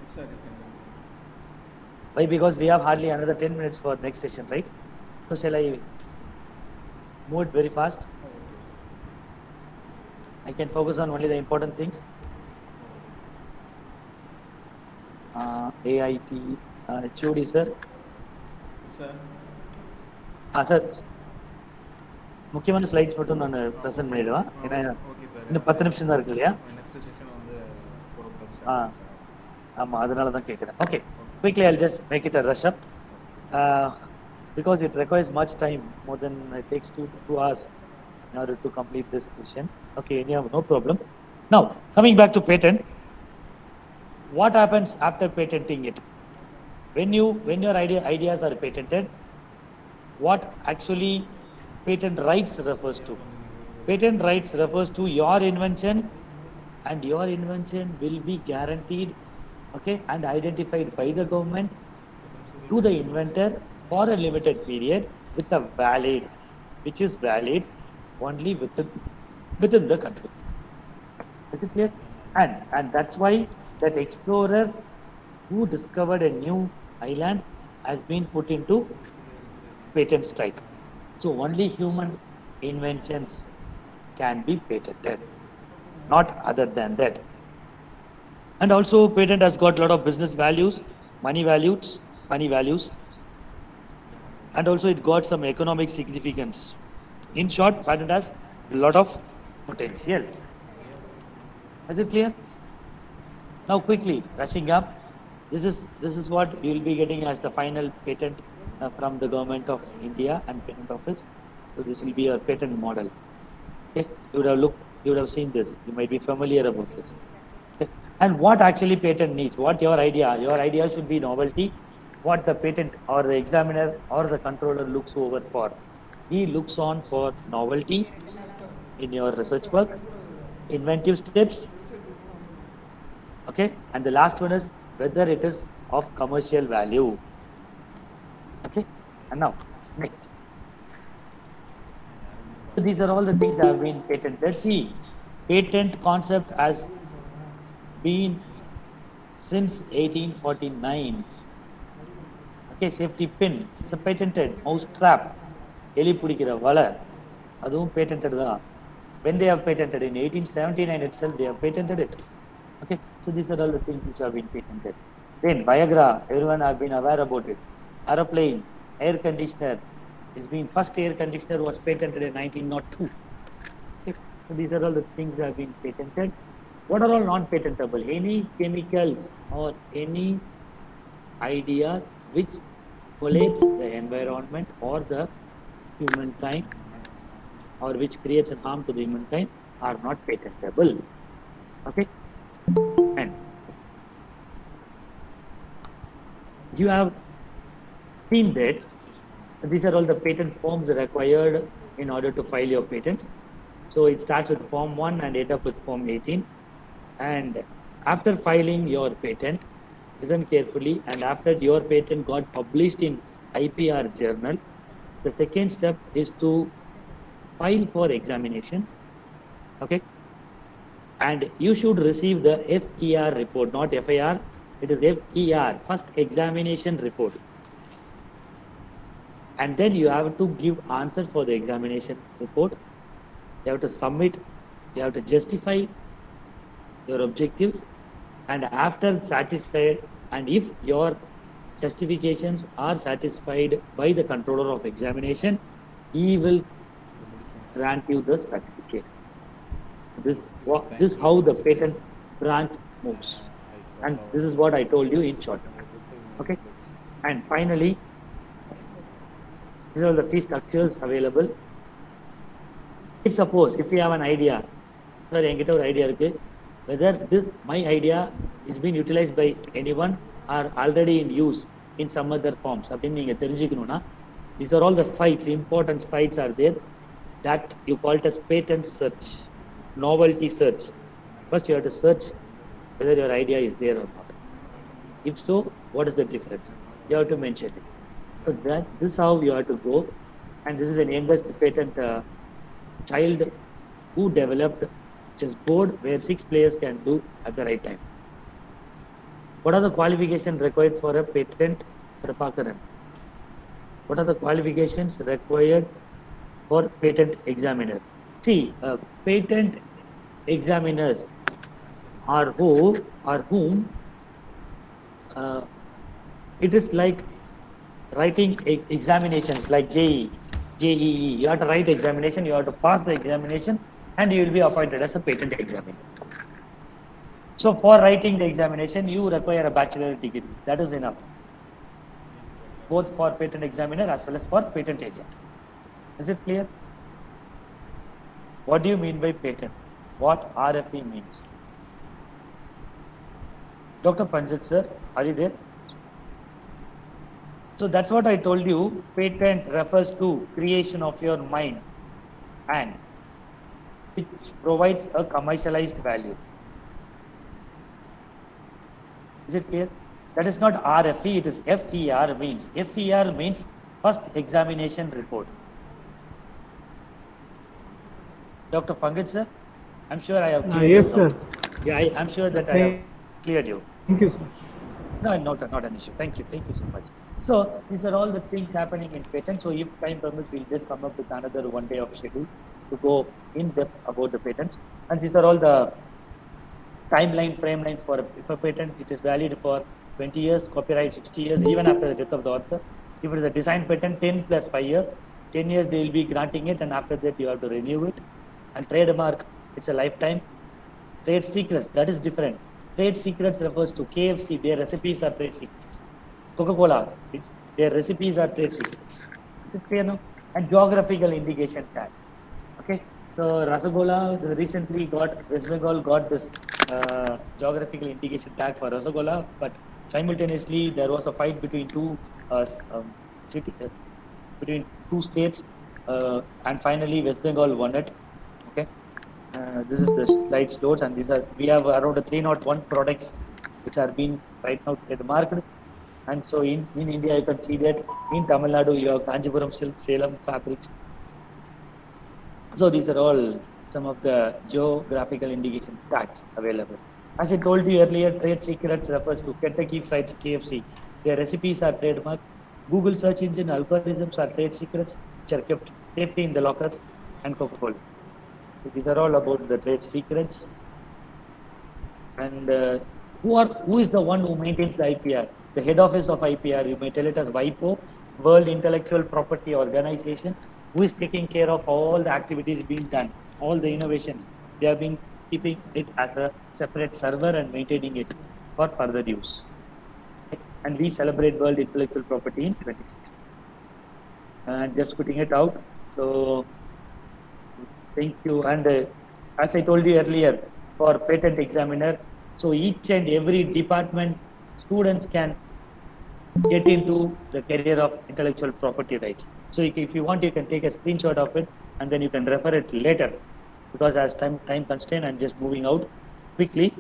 Yes, sir, you can. Why? Because we have hardly another 10 minutes for next session, right? So shall I move it very fast? I can focus on only the important things. AIT, HOD, sir. Sir. Sir. முக்கியமான slides மட்டும் நான் present பண்ணிடுவேன். ஏன்னா இன்னும் 10 நிமிஷம் தான் இருக்கு இல்லையா? நெக்ஸ்ட் செஷன் வந்து ஆமாம், அதனால தான் கேட்குறேன். Okay, quickly I'll just make it a rush up because it requires much time, more than it takes 2 hours in order to complete this session. Okay, anyhow, no problem. Now, coming back to patent, what happens after patenting it? When your ideas are patented, what actually patent rights refers to? Patent rights refers to your invention, and your invention will be guaranteed, okay, and identified by the government to the inventor for a limited period with a valid, which is valid only within the country. Is it clear? And that's why that explorer who discovered a new island has been put into patent strike. So only human inventions can be patented, not other than that. And also patent has got a lot of business values, money values, and also it got some economic significance. In short, patent has a lot of potentials. Is it clear? Now quickly, rushing up, this is what you will be getting as the final patent from the government of India and patent office. So this will be a patent model. Okay, you would have seen this. You might be familiar about this. Okay. And what actually patent needs? What your idea? Your idea should be novelty. What the patent or the examiner or the controller looks over for? He looks on for novelty in your research work, inventive steps. Okay, and the last one is whether it is of commercial value. Okay, and now next. So these are all the things that have been patented. See, patent concept has been since 1849. Okay, safety pin. It's a patented mouse trap. எலி பிடிக்கிற வலை அதுவும் patented தான். When they have patented in 1879 itself, they have patented it. Okay, so these are all the things which have been patented. Then Viagra, everyone have been aware about it. Aeroplane, air conditioner, it's been first air conditioner was patented in 1902. Okay, so these are all the things that have been patented. What are all non-patentable? Any chemicals or any ideas which violates the environment or the humankind or which creates a harm to the humankind are not patentable. Okay, and you have seen that these are all the patent forms required in order to file your patents. So it starts with form 1 and end up with form 18. And after filing your patent, listen carefully, and after your patent got published in IPR journal, the second step is to file for examination. Okay, and you should receive the FER report, not FIR. It is FER, first examination report. And then you have to give answer for the examination report. You have to submit, you have to justify your objectives, and after satisfied, and if your justifications are satisfied by the controller of examination, he will grant you the certificate. This how the patent branch moves, and this is what I told you in short. Okay, and finally, these are the fee structures available. If suppose if you have an idea, sir, என்கிட்ட ஒரு idea இருக்கு, whether my idea is being utilized by anyone or already in use in some other forms அப்படின்னு நீங்க தெரிஞ்சுக்கணும்னா, these are all the sites, important sites are there that you call it as patent search, novelty search. First you have to search whether your idea is there or not. If so, what is the difference? You have to mention it. So this is how you have to go, and this is an youngest patent child who developed chessboard where 6 players can do at the right time. What are the qualifications required for a patent for a Pakaran? What are the qualifications required for patent examiner? See, patent examiners are whom it is like writing examinations like JEE. You have to write examination, you have to pass the examination, and you will be appointed as a patent examiner. So for writing the examination, you require a bachelor degree. That is enough, both for patent examiner as well as for patent agent. Is it clear? What do you mean by patent? What RFE means? Dr. Panjat sir, are you there? So that's what I told you. Patent refers to creation of your mind and which provides a commercialized value. Is it clear? That is not RFE, it is FER means. FER means first examination report. Dr. Pankaj sir, I'm sure I have cleared Yes, you. sir. Yeah, I'm sure that I have cleared you. Thank you, sir. No, not an issue. Thank you so much. So these are all the things happening in patent. So if time permits, we'll just come up with another one day of schedule to go in depth about the patents. And these are all the timeline, frameline for if a patent, it is valid for 20 years, copyright 60 years, even after the death of the author. If it is a design patent, 10 plus 5 years, 10 years they will be granting it, and after that you have to renew it. And trademark, it's a lifetime. Trade secrets, that is different. Trade secrets refers to KFC, their recipes are trade secrets. Coca-Cola, their recipes are trade secrets. Is it clear now? And geographical indication tag. Okay. So Rasagola recently West Bengal got this geographical indication tag for Rasagola, but simultaneously there was a fight between uh, um, between two states, and finally West Bengal won it. Okay, this is the slide stores, and we have around 301 products which are being right now trademarked. And so in India, you can see that in Tamil Nadu, you have Kanjipuram silk, Salem fabrics. So these are all some of the geographical indication tags available. As I told you earlier, trade secrets refers to Kentucky Fried KFC. Their recipes are trademarked. Google search engine algorithms are trade secrets which are kept safely in the lockers, and Coca-Cola. So these are all about the trade secrets. And who is the one who maintains the IPR? The head office of IPR, you may tell it as WIPO, World Intellectual Property Organization, who is taking care of all the activities being done, all the innovations. They have been keeping it as a separate server and maintaining it for further use. And we celebrate World Intellectual Property in 2016. And just putting it out. So thank you. And as I told you earlier, for patent examiner, so each and every department, students can get into the career of intellectual property rights. So if you want, you can take a screenshot of it and then you can refer it later, because as time constraint, I'm just moving out quickly.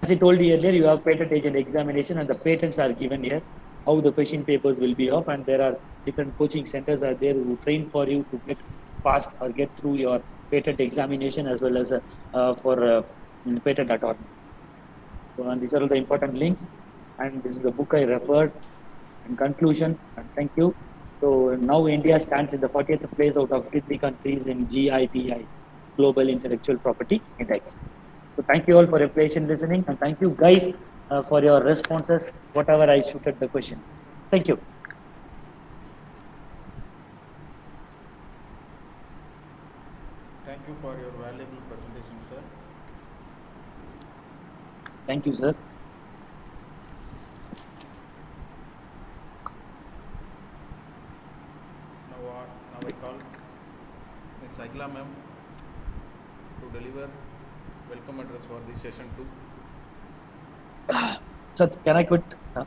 As I told you earlier, you have patent agent examination and the patents are given here, how the question papers will be off, and there are different coaching centers are there who train for you to get past or get through your patent examination, as well as for patent attorney. So, and these are all the important links, and this is the book I referred. In conclusion, and thank you. So now India stands in the 40th place out of 53 countries in GIPI, Global Intellectual Property Index. So thank you all for your patient listening, and thank you guys for your responses, whatever I shooted the questions. Thank you. Thank you for your valuable presentation, sir. Thank you, sir. Now I call Ms. Agla ma'am to deliver welcome address for the session 2. So can I quit? Yes, okay.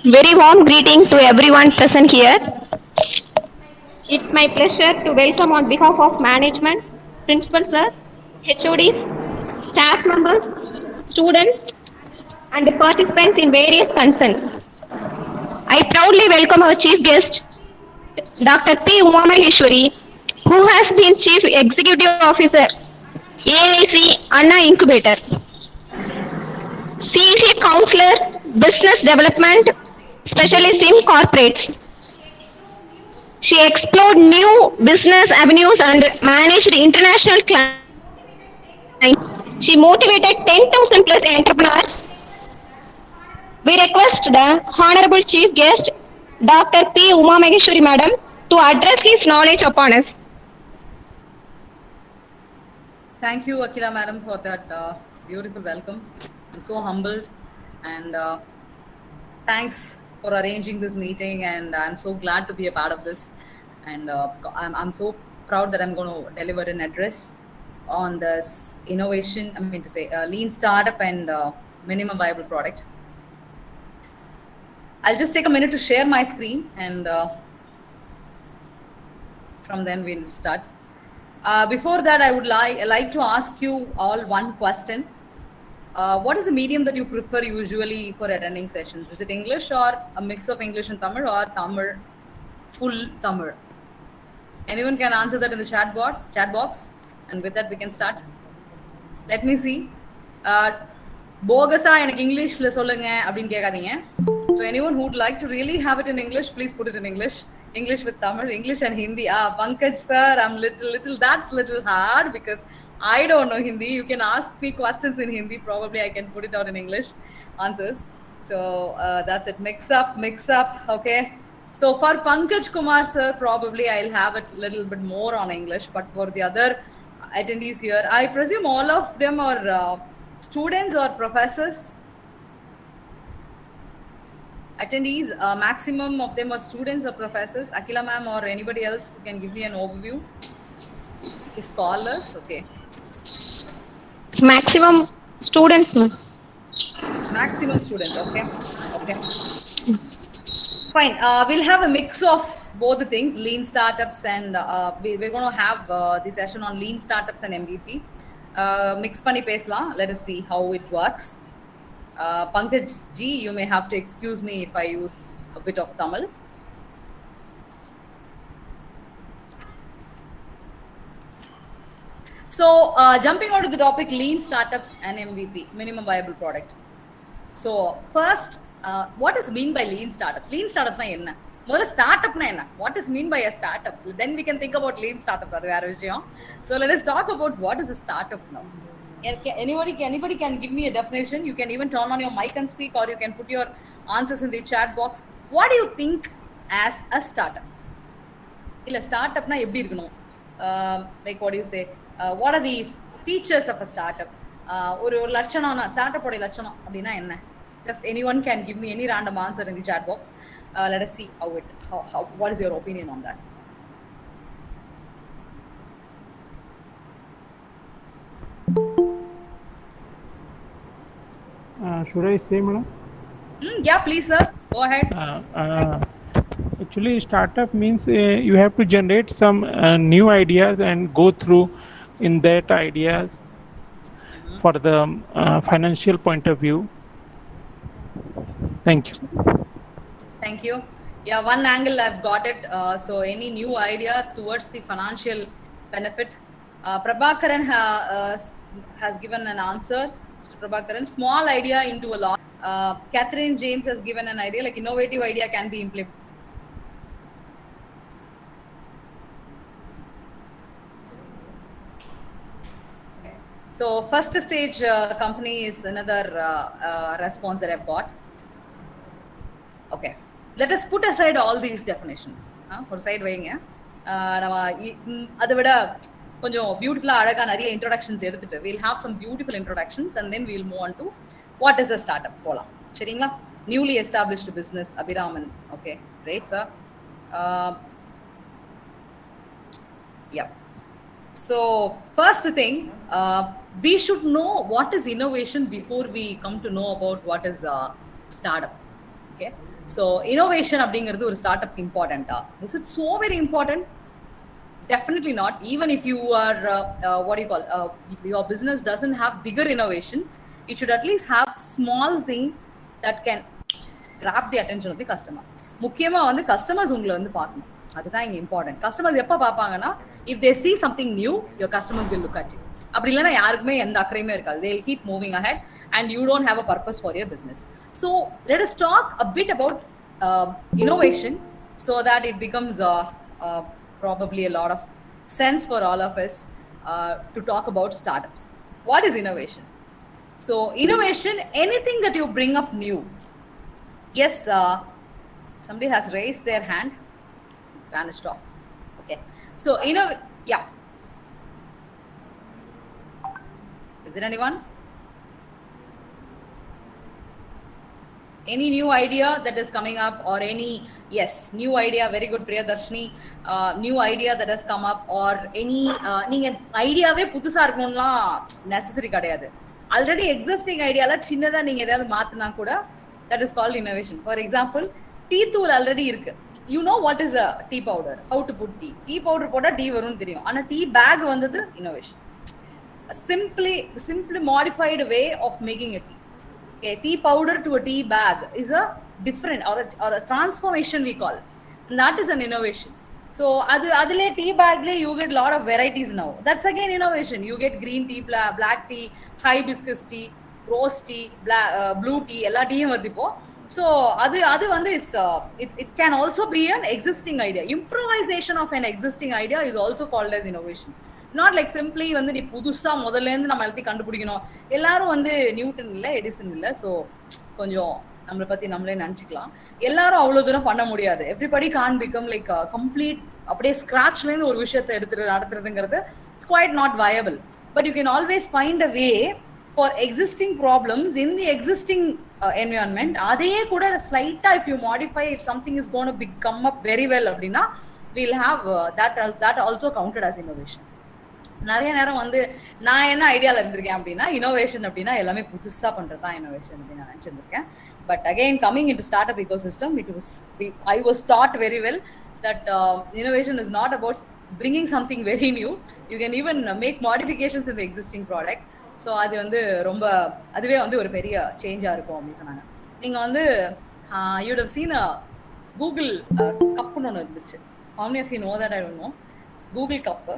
Very warm greeting to everyone present here. It's my pleasure to welcome on behalf of management, principal sir, HODs, staff members, students, and the participants in various concerns. I proudly welcome our chief guest, Dr. P. Umamaheshwari, who has been Chief Executive Officer, AIC Anna Incubator. She is a counselor, business development specialist in corporates. She explored new business avenues and managed international clients. She motivated 10,000 plus entrepreneurs. We request the Honorable Chief Guest, Dr. P. Umamaheshwari Madam, to address his knowledge upon us. Thank you, Akila Madam, for that beautiful welcome. I'm so humbled, and thanks for arranging this meeting, and I'm so glad to be a part of this. And I'm so proud that I'm going to deliver an address on this innovation, lean startup and minimum viable product. I'll just take a minute to share my screen, and from then we'll start. Before that, I would like to ask you all one question. What is the medium that you prefer usually for attending sessions? Is it English or a mix of English and Tamil, or Tamil, full Tamil? Anyone can answer that in the chat box, and with that we can start. Let me see. Bogasa எனக்கு இங்கிலீஷ்ல சொல்லுங்க அப்படின்னு கேட்காதீங்க. So anyone who would like to really have it in English, please put it in English. English with Tamil, English and Hindi. Pankaj sir, I'm little, that's little hard because I don't know Hindi. You can ask me questions in Hindi. Probably I can put it out in English answers. So that's it. Mix up. Okay. So for Pankaj Kumar sir, probably I'll have it a little bit more on English. But for the other attendees here, I presume all of them are students or professors. Attendees, maximum of them are students or professors. Akila ma'am or anybody else who can give me an overview. Just call us. Okay. Maximum students, ma'am. Maximum students. Okay. Fine. We'll have a mix of both the things, lean startups, and we're going to have the session on lean startups and MVP. Mix pani pesla. Let us see how it works. Pankaj ji, you may have to excuse me if I use a bit of Tamil. So jumping on to the topic, lean startups and MVP, minimum viable product. So first, what is mean by lean startups? Lean startups na enna? Modala startup na enna? What is mean by a startup? Then we can think about lean startups. So let us talk about what is a startup now. Anybody can give me a definition. You can even turn on your mic and speak, or you can put your answers in the chat box. What do you think as a startup? Illa startup na eppadi irukanum? Like what do you say? What are the features of a startup? ஒரு லட்சணம் startup ஓட லட்சணம் அப்படினா என்ன? Just anyone can give me any random answer in the chat box. Let us see how what is your opinion on that? Should I say, madam? Yeah, please, sir. Go ahead. Actually, startup means you have to generate some new ideas and go through in that ideas for the financial point of view. Thank you. Thank you. Yeah, one angle I've got it. So any new idea towards the financial benefit. Prabhakaran has given an answer. Mr. Prabhakaran, small idea into a lot. Catherine James has given an idea, like innovative idea can be implemented. So first stage company is another response that I've got. Okay, let us put aside all these definitions. For side வைங்க நம்ம அதை விட கொஞ்சம் பியூட்டிஃபுல்லா அழகா நிறைய introductions எடுத்துட்டு we'll have some beautiful introductions and then we'll move on to what is a startup போலாம் சரிங்களா? Newly established business Abhiraman. Okay, great sir. Yeah. So first thing, we should know what is innovation before we come to know about what is startup. Okay, so innovation அப்படிங்கிறது ஒரு startup important. Is it so very important? Definitely not. Even if you are what do you call your business doesn't have bigger innovation, it should at least have small thing that can grab the attention of the customer. முக்கியமா வந்து customers உங்களை வந்து பார்க்கணும். அதுதான் இங்க important. Customers எப்ப பார்ப்பாங்கன்னா if they see something new, your customers will look at you. அப்படி இல்லைன்னா யாருக்குமே எந்த அக்கறையுமே இருக்காது. They'll keep moving ahead and you don't have a purpose for your business. So let us talk a bit about innovation so that it becomes probably a lot of sense for all of us to talk about startups. What is innovation? So innovation, anything that you bring up new. Yes, somebody has raised their hand, vanished off. Okay, so yeah. Is there anyone? Any new idea that is coming up or any, yes, new idea, very good Priyadarshini, new idea that has come up or any, நீங்க ஐடியாவே புதுசா இருக்கணும்லாம் necessary கிடையாது. Already existing idea la சின்னதா நீங்க ஏதாவது மாத்தினா கூட that is called innovation. For example, tea tool already இருக்கு. You know what is a tea powder, how to put tea. Tea powder போட்டா tea வரும்னு தெரியும். ஆனா tea bag வந்தது innovation. A simply modified way of making a tea. Okay, tea powder to a tea bag is a different or a transformation we call. And that is an innovation. So adile tea bag le you get lot of varieties now. That's again innovation. You get green tea, black tea, hibiscus tea, rose tea, blue tea, ella tea varudhu ipo. So adu vandu is it can also be an existing idea. Improvisation of an existing idea is also called as innovation. It's not like simply வந்து நீ புதுசா முதல்ல இருந்து நம்ம எல்லாத்தையும் கண்டுபிடிக்கணும். எல்லாரும் வந்து நியூட்டன் இல்ல, எடிசன் இல்ல. ஸோ கொஞ்சம் நம்மளை பத்தி நம்மளே நினைச்சுக்கலாம். எல்லாரும் அவ்வளவு தூரம் பண்ண முடியாது. Everybody can become like complete அப்படியே ஸ்கிராச்ல இருந்து ஒரு விஷயத்தை எடுத்துட்டு நடத்துறதுங்கிறது it's quite not viable. But you can always find a way for existing problems in the existing environment. அதையே கூட slight if you modify, if something is going to come up very well அப்படின்னா we'll have that also counted as innovation. நிறைய நேரம் வந்து நான் என்ன ஐடியால இருந்திருக்கேன் அப்படின்னா இனோவேஷன் அப்படின்னா எல்லாமே புதுசா பண்றதுதான் இனோவேஷன் அப்படின்னு நான் நினைச்சிருக்கேன். But again coming into start up ecosystem, I was taught very well that innovation is not about bringing something very new. You can even make modifications in the existing product. So அது வந்து ரொம்ப அதுவே வந்து ஒரு பெரிய சேஞ்சாக இருக்கும் அப்படின்னு சொன்னாங்க. நீங்கள் வந்து யூட் ஹவ் சீன் கூகுள் கப்புன்னு ஒன்று இருந்துச்சு. how many of you know that? I don't know. Google cup.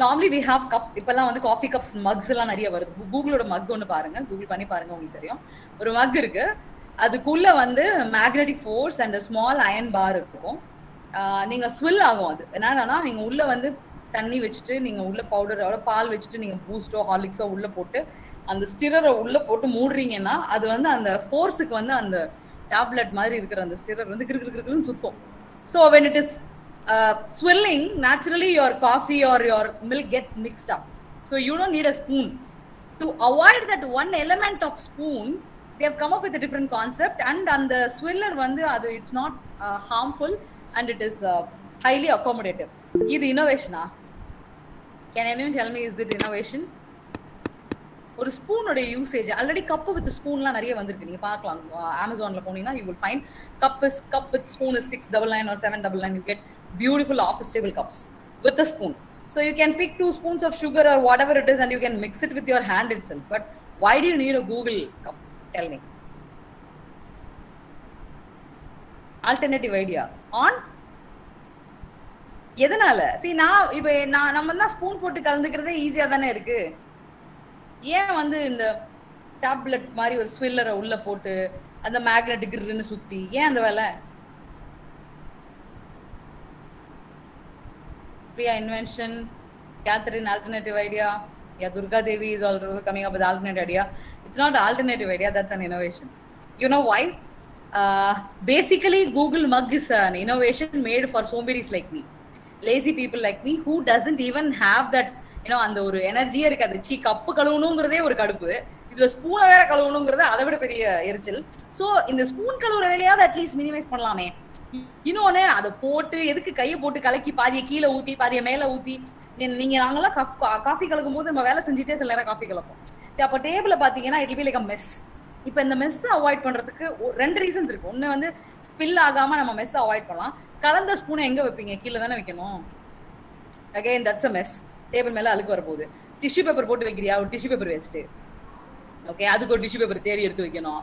Normally we have cup. இப்போல்லாம் வந்து காஃபி கப்ஸ் மக்ஸ் எல்லாம் நிறைய வருது. கூகுளோட மக் ஒன்று பாருங்க, கூகுள் பண்ணி பாருங்க, உங்களுக்கு தெரியும். ஒரு மக் இருக்கு, அதுக்குள்ள வந்து magnetic force and small iron bar இருக்கும். நீங்கள் ஸ்வில் ஆகும். அது என்னன்னா நீங்கள் உள்ள வந்து தண்ணி வச்சுட்டு நீங்கள் உள்ள பவுடரோட பால் வச்சுட்டு நீங்கள் பூஸ்டோ ஹார்லிக்ஸோ உள்ள போட்டு அந்த ஸ்டிரரை உள்ள போட்டு மூடுறீங்கன்னா அது வந்து அந்த ஃபோர்ஸுக்கு வந்து அந்த டேப்லெட் மாதிரி இருக்கிற அந்த ஸ்டிரர் வந்து கிருக்குன்னு சுத்தம். So when it is swirling, naturally your coffee or your milk get mixed up. So you don't need a spoon. To avoid that one element of spoon, they have come up with a different concept, and the swirler வந்து அது it's not harmful and it is highly accommodative. இது innovation-ஆ? Can anyone tell me, is it innovation? ஒரு ஸ்பூனோட usage already cup with ஸ்பூன்லாம் நிறைய வந்திருக்கு. நீங்க பார்க்கலாம், அமேசான்ல போனீங்கன்னா you will find cup with spoon is 699 or 799. You get beautiful office table cups with a spoon. So you can pick 2 spoons of sugar or whatever it is and you can mix it with your hand itself. But why do you need a Google cup? Tell me. Alternative idea on எதனால? see நம்ம தான் spoon போட்டு கலந்துக்கிறதே ஈஸியா தானே இருக்கு. ஏன் வந்து இந்த டேப்லெட் மாதிரி ஒரு ஸ்வில்லரை உள்ள போட்டு அந்த மேக்னெட்டிக் கிருன்னு சுத்தி ஏன் அந்த வேலை? Priya invention, Catherine alternative idea. Yeah, Durga Devi is also coming up with alternative idea. It's not an alternative idea, that's an innovation. You know why? Basically Google mug is an innovation made for somebodies like me, lazy people like me who doesn't even have that, அந்த ஒரு எனர்ஜியே இருக்காது. Cup கழுவணுங்கிறதே ஒரு கடுப்பு, இதுல ஸ்பூனை வேற கழுவணுங்கிறது அதை விட பெரிய எரிச்சல். ஸோ இந்த ஸ்பூன் கழுவுற வேலையாவது அட்லீஸ்ட் மினிமைஸ் பண்ணலாமே. இன்னொன்னு அதை போட்டு எதுக்கு கையை போட்டு கலக்கி பாதியை கீழே ஊத்தி பாதியை மேல ஊத்தி நீங்க நாங்கெல்லாம் காஃபி கலக்கும் போது நம்ம வேலை செஞ்சுட்டே சில நேரம் காஃபி கலப்போம். அப்ப டேபிள பாத்தீங்கன்னா it be like a mess. இப்ப இந்த மெஸ் அவாய்ட் பண்றதுக்கு 2 ரீசன்ஸ் இருக்கு. ஒண்ணு வந்து ஸ்பில் ஆகாம நம்ம மெஸ் அவாய்ட் பண்ணலாம். கலந்த ஸ்பூனை எங்க வைப்பீங்க? கீழே தானே வைக்கணும். Again that's a mess. Table மேல அழுக்கு வரப்போகுது. டிஷ்யூ பேப்பர் போட்டு வைக்கிறியா? ஒரு டிஷ்யூ பேப்பர் வேஸ்ட். ஓகே, அதுக்கு ஒரு டிஷ்யூ பேப்பர் தேடி எடுத்து வைக்கணும்.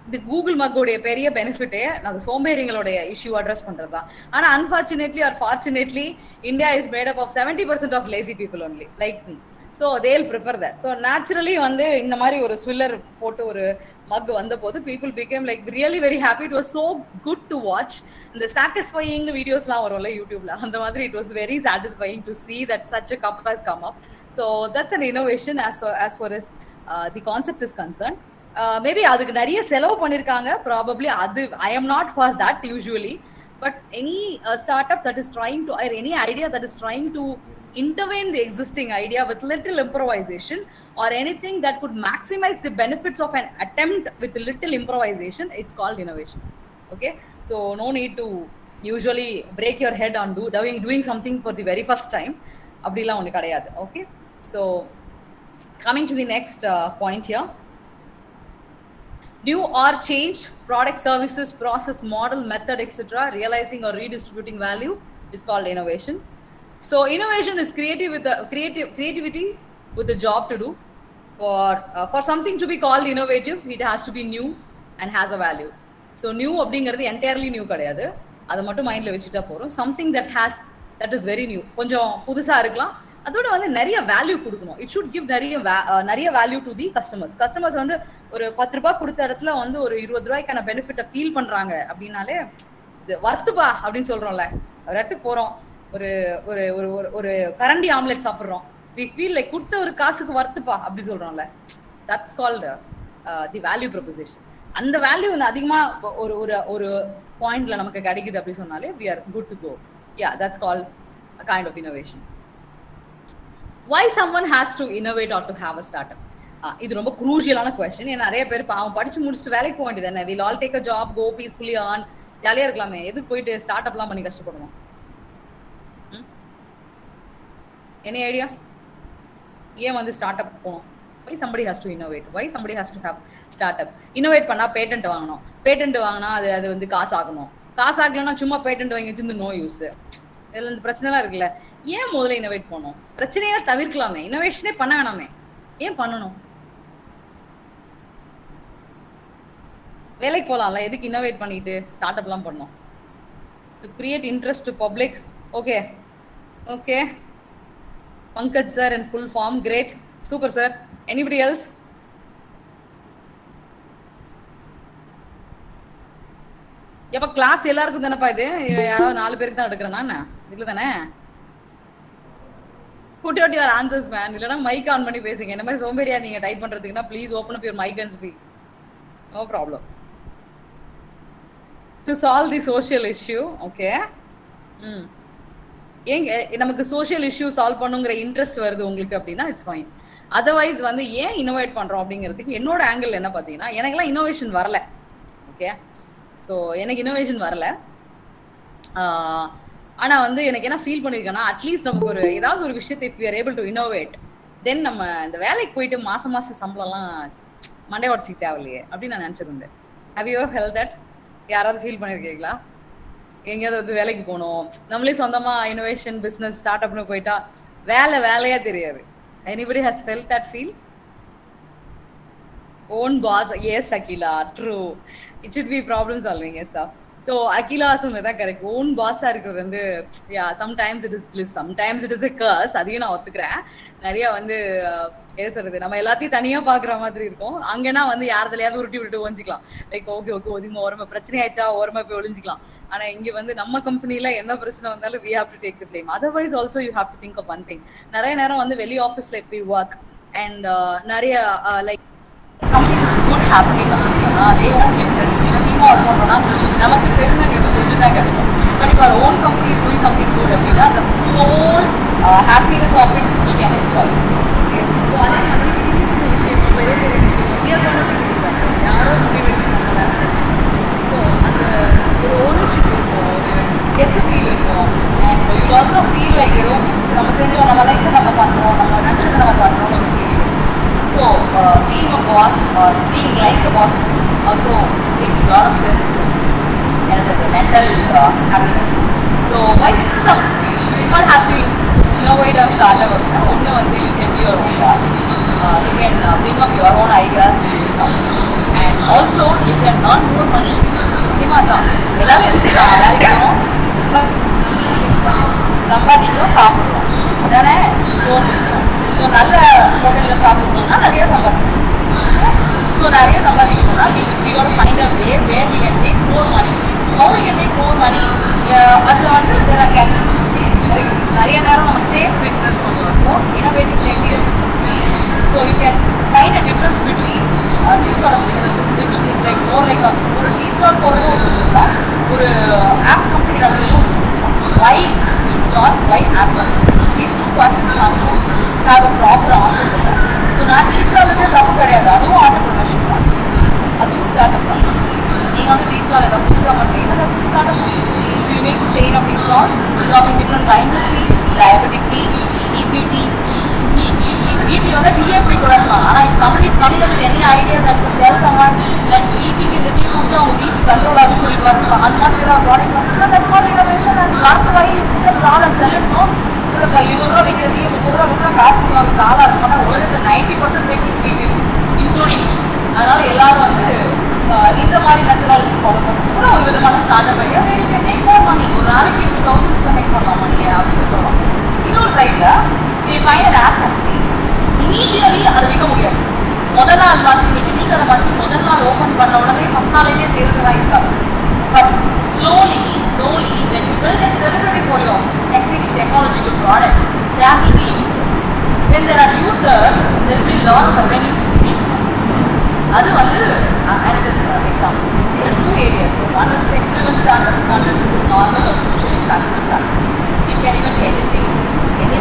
இந்த கூகுள் மக்கோடைய பெரிய பெனிஃபிட்டே அந்த சோம்பேறிங்களோட இஷ்யூ அட்ரஸ் பண்றது தான். ஆனா unfortunately or fortunately India is made up of 70% of lazy people only like me. So they'll prefer that. So naturally வந்து இந்த மாதிரி ஒரு ஸ்வில்லர் போட்டு ஒரு மக் வந்த போது people became like really very happy. It was so good to watch. இந்த satisfying வீடியோஸ்லாம் வரும்ல யூடியூப்ல, அந்த மாதிரி it was very satisfying to see that such a cup has come up. So that's an innovation as far as the concept is concerned. Maybe அதுக்கு நிறைய செலவு பண்ணிருக்காங்க ப்ராபப்ளி. அது I am not for that usually. But any start up that is trying to, or any idea that is trying to intervene the existing idea with little improvisation or anything that could maximize the benefits of an attempt with little improvisation, it's called innovation. Okay, so no need to usually break your head on doing something for the very first time. அப்படிலாம் ஒன்று கிடையாது. Okay, so coming to the next point here. New or changed product, services, process, model, method, etc. realizing or redistributing value is called innovation. So innovation is creativity with a job to do. For something to be called innovative, it has to be new and has a value. So new அப்படிங்கிறது entirely new கிடையாது, அதை மட்டும் மைண்ட்ல வச்சுட்டா போறோம். something that is very new, கொஞ்சம் புதுசா இருக்கலாம், அதோட வந்து நிறைய வேல்யூ கொடுக்கணும். இட் ஷுட் கிவ் நிறைய வேல்யூ டு தி கஸ்டமர்ஸ் வந்து ஒரு 10 ரூபாய் கொடுத்த இடத்துல வந்து ஒரு 20 ரூபாய்க்கான பெனிஃபிட்டை ஃபீல் பண்றாங்க அப்படின்னாலே இது வர்த்துப்பா அப்படின்னு சொல்றோம்ல. ஒரு இடத்துக்கு போறோம், ஒரு ஒரு ஒரு ஒரு கரண்டி ஆம்லெட் சாப்பிட்றோம், we feel like கொடுத்த ஒரு காசுக்கு வர்த்துப்பா அப்படி சொல்றோம்ல, that's called the value proposition. அந்த வேல்யூ வந்து அதிகமா ஒரு ஒரு ஒரு பாயிண்ட்ல நமக்கு கிடைக்குது அப்படி சொன்னாலே we are good to go. Yeah, that's called a kind of innovation. Why someone has to innovate or to have a startup? இது ரொம்ப குரூஷியலான கொஸ்டின். ஏன்னா நிறைய பேர் பாவம் படிச்சு முடிச்சுட்டு வேலைக்கு போக வேண்டியது என்ன, will all take a job, go peacefully on, ஜாலியா இருக்கலாமே, எதுக்கு போயிட்டு ஸ்டார்ட் அப்லாம் பண்ணி கஷ்டப்படணும்? Any idea? ஏன் வந்து ஸ்டார்ட் அப் போகணும்? Why somebody has to innovate? Why somebody has to have startup? Innovate பண்ணா பேட்டன்ட் வாங்கணும், பேட்டன்ட் வாங்கினா அது வந்து காசு ஆகணும், காசு ஆகலன்னா சும்மா பேட்டன்ட் வாங்கி வச்சு நோ யூஸ். இதுல இந்த பிரச்சனைலாம் இருக்குல்ல, ஏன் முதல்ல இனோவேட் பண்ணணும்? பிரச்சனையா தவிர்க்கலாமே, இனோவேஷனே பண்ண வேணாமே, ஏன் பண்ணணும்? வேலைக்கு போகலாம்ல, எதுக்கு இனோவேட் பண்ணிட்டு ஸ்டார்ட் அப்லாம் பண்ணணும்? To create interest to public. Okay okay, Pankaj sir in full form, great, super sir. Anybody else? எப்ப கிளாஸ் எல்லாருக்கும் தானப்பா இது? யாராவது 4 பேருக்கு தான் எடுக்கிறேன் நான், இதுல தானே? Put out your answers man, இல்லனா மைக் ஆன் பண்ணி பேசுங்க. என்ன மாதிரி சோம்பேறியா நீங்க டைப் பண்றதுக்குன்னா please open up your mic and speak. No problem. To solve the social issue, okay? ஏங்க நமக்கு சோஷியல் இஷ்யூ சால்வ் பண்ணுங்கிற இன்ட்ரெஸ்ட் வருது உங்களுக்கு அப்படின்னா இட்ஸ் ஃபைன். அதர்வைஸ் வந்து ஏன் இனோவேட் பண்றோம் அப்படிங்கிறதுக்கு என்னோட ஆங்கிள் என்ன பார்த்தீங்கன்னா, எனக்குலாம் இனோவேஷன் வரல. ஓகே, ஸோ எனக்கு இனோவேஷன் வரல. ஆனா வந்து எனக்கு என்ன ஃபீல் பண்ணியிருக்கேன்னா, அட்லீஸ்ட் நமக்கு ஒரு ஏதாவது ஒரு விஷயத்தை if we are able to innovate, then நம்ம இந்த வேலைக்கு போயிட்டு மாசம் சம்பளம்லாம் மண்டே உடச்சிக்க தேவையில்லையே அப்படின்னு நான் நினச்சது. Have you health that? யாராவது ஃபீல் பண்ணியிருக்கீங்களா? எங்கேயாவது வந்து வேலைக்கு போகணும், நம்மளே சொந்தமா இனோவேஷன் பிஸ்னஸ் ஸ்டார்ட் அப்னு போயிட்டா வேலையா தெரியாது. Anybody has felt that feel? Own boss, yes Akila, true. It should be problem solving, yes sir. So Akila சொன்னதா கரெக்ட். ஓன் பாஸா இருக்கிறது வந்து sometimes it is bliss, sometimes it is a curse. அதையும் நான் ஒத்துக்கிறேன். நிறைய வந்து சொல்றது நம்ம எல்லாத்தையும் தனியா பாக்குற மாதிரி இருக்கும். அங்கன்னா வந்து யாரதுலயாவது உருட்டி விட்டு ஒழிஞ்சிக்கலாம். லைக் ஓகே ஒதுங்க, ஓரமா பிரச்சனை ஆயிடுச்சா ஓரமா போய் ஒழிஞ்சிக்கலாம். ஆனா இங்க வந்து நம்ம கம்பெனில எந்த பிரச்சனை வந்தாலும் we have to take the blame. Otherwise also you have to think of one thing. நிறைய நேரம் வந்து வெளி ஆஃபீஸ்ல if we work and நிறைய like something is good happening அப்படின்னு சொன்னா they won't get credit. டீமா ஒர்க் பண்ணோம்னா நமக்கு பெருமை கொஞ்சம் தான் கிடைக்கும். பட் இப்போ own company is doing something good அப்படின்னா the sole happiness of it we can enjoy. So அதே மாதிரி சின்ன விஷயம், பெரிய விஷயம் we are going to take examples. யாரோ மோட்டிவேட் பண்ணாங்க. ஸோ அந்த ஒரு ஓனர்ஷிப் இருக்கும், ஒரு கெத்து ஃபீல் இருக்கும். And you also feel like ஏதோ நம்ம செஞ்சோம், நம்ம லைஃப்பில் நம்ம பண்ணுறோம், நம்ம நினச்சதை நம்ம பண்ணுறோம்னு ஒரு feel. So being a boss or being like a boss also makes lot of sense to எனக்கு mental happiness. So why's people has to innovate or start up அப்படின்னா ஒன்று வந்து you can be your own boss, you can bring up your own ideas to do something, and also you can earn more money. தான் எல்லாரும் எடுத்துக்கலாம், வேலைக்கு போகணும், சம்பாதிக்கணும், சாப்பிடணும், அதானே? ஸோ நல்ல ஹோட்டலில் சாப்பிடணும்னா நிறைய சம்பாதிக்கணும். ஸோ நிறைய சம்பாதிக்கணும்னா we got to find a way where we can make more money. How we can make more money? அதில் வந்து there are categories. நிறைய நேரம் நம்ம சேஃப் பிஸ்னஸ் பண்ணுவோம், innovative business. So you can find a difference between these sort of businesses, which is like more like ஒரு tea stall போகிறது ஒரு business தான், ஒரு ஆப் கம்பெனி நடத்துறது ஒரு பிஸ்னஸ் தான். Why tea stall, why app company? These two questions also have a proper answer for that. So நான் tea stall விஷயம் தப்பு கிடையாது, அதுவும் ஆண்டர்பிரினர்ஷிப் தான், அதுவும் ஸ்டார்ட் அப் தான். நீங்கள் வந்து டீ ஸ்டால் ஏதாவது புதுசாக பண்ணுறீங்கன்னா that's start up. So you make a chain of these stalls serving different kinds of tea, diabetic tea, EPT, EPT வந்து DAP கூட இருக்கலாம். ஆனால் if somebody is coming up with any idea that could tell someone that EPT இந்த tea குடிச்சா அவங்க BP control ஆகுன்னு சொல்லிட்டு வரலாம், அந்த மாதிரி ஏதாவது ப்ராடக்ட் வந்துச்சுன்னா that's not innovation. and market why you put a stall and sell it, no? இப்போ 20 ரூபா விற்கிற டீ 30 ரூபா விற்றா காசு கொடுவாங்க, காலாக இருக்கும்னா உலகத்தில் 90% பேக்கிங் people இன்க்ளூடிங். அதனால எல்லாரும் வந்து இந்த மாதிரி மெத்தடாலஜி ஃபாலோ பண்ண கூட ஒரு விதமான start up idea make more money. ஒரு நாளைக்கு 20,000 மேக் பண்ணலாம் மணியை அப்படின்னு சொல்லலாம். இன்னொரு சைடில் we find an app company. Initially அது விற்க முடியாது. முதல் நாள் பார்த்து இன்னைக்கு டீ கடை பார்த்து முதல் நாள் ஓப்பன் பண்ண உடனே ஃபஸ்ட் நாளைக்கே சேல்ஸ் எல்லாம் இருக்காது. But slowly when you build a credibility for your technological product, there will be users. when there are users, there will be a lot of revenues to be. That's another example. There are two areas. One is tech-driven startups, one is normal or social impact startups. You can even do anything in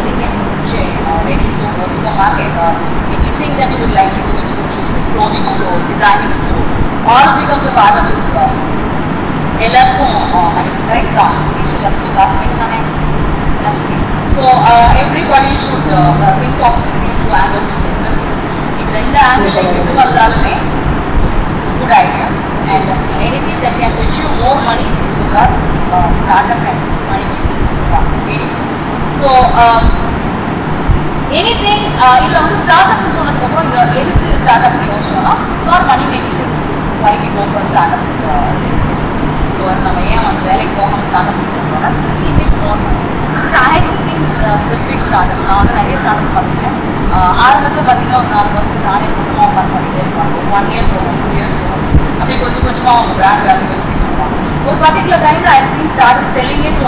chain or any store or supermarket or anything that you would like to do in social space, clothing store, designing store, all becomes a part of this. Correct so everybody should think of these two angles of business. If the angle good idea, and anything that can fetch you more money is a startup and money. So anything startup is one of the startup not money making is why we go for startups. So நம்ம ஏன் வந்து வேலைக்கு போகாம start up பண்ணுறோம்னா so I have scene specific start up நான் வந்து நிறைய start up பண்ணிட்டேன் ஆரம்பத்தில் பார்த்தீங்கன்னா ஒரு 4 வருஷம் நானே சொந்தமாக உட்காந்து பண்ணிட்டே இருப்பாங்க ஒரு 1 year போகும் 2 years போகும் அப்படி கொஞ்சம் கொஞ்சமாக அவங்க பிராண்ட் வேல்யூ இன்க்ரீஸ் பண்ணுவாங்க ஒரு பர்டிகுலர் டைமில் I have seen start selling it to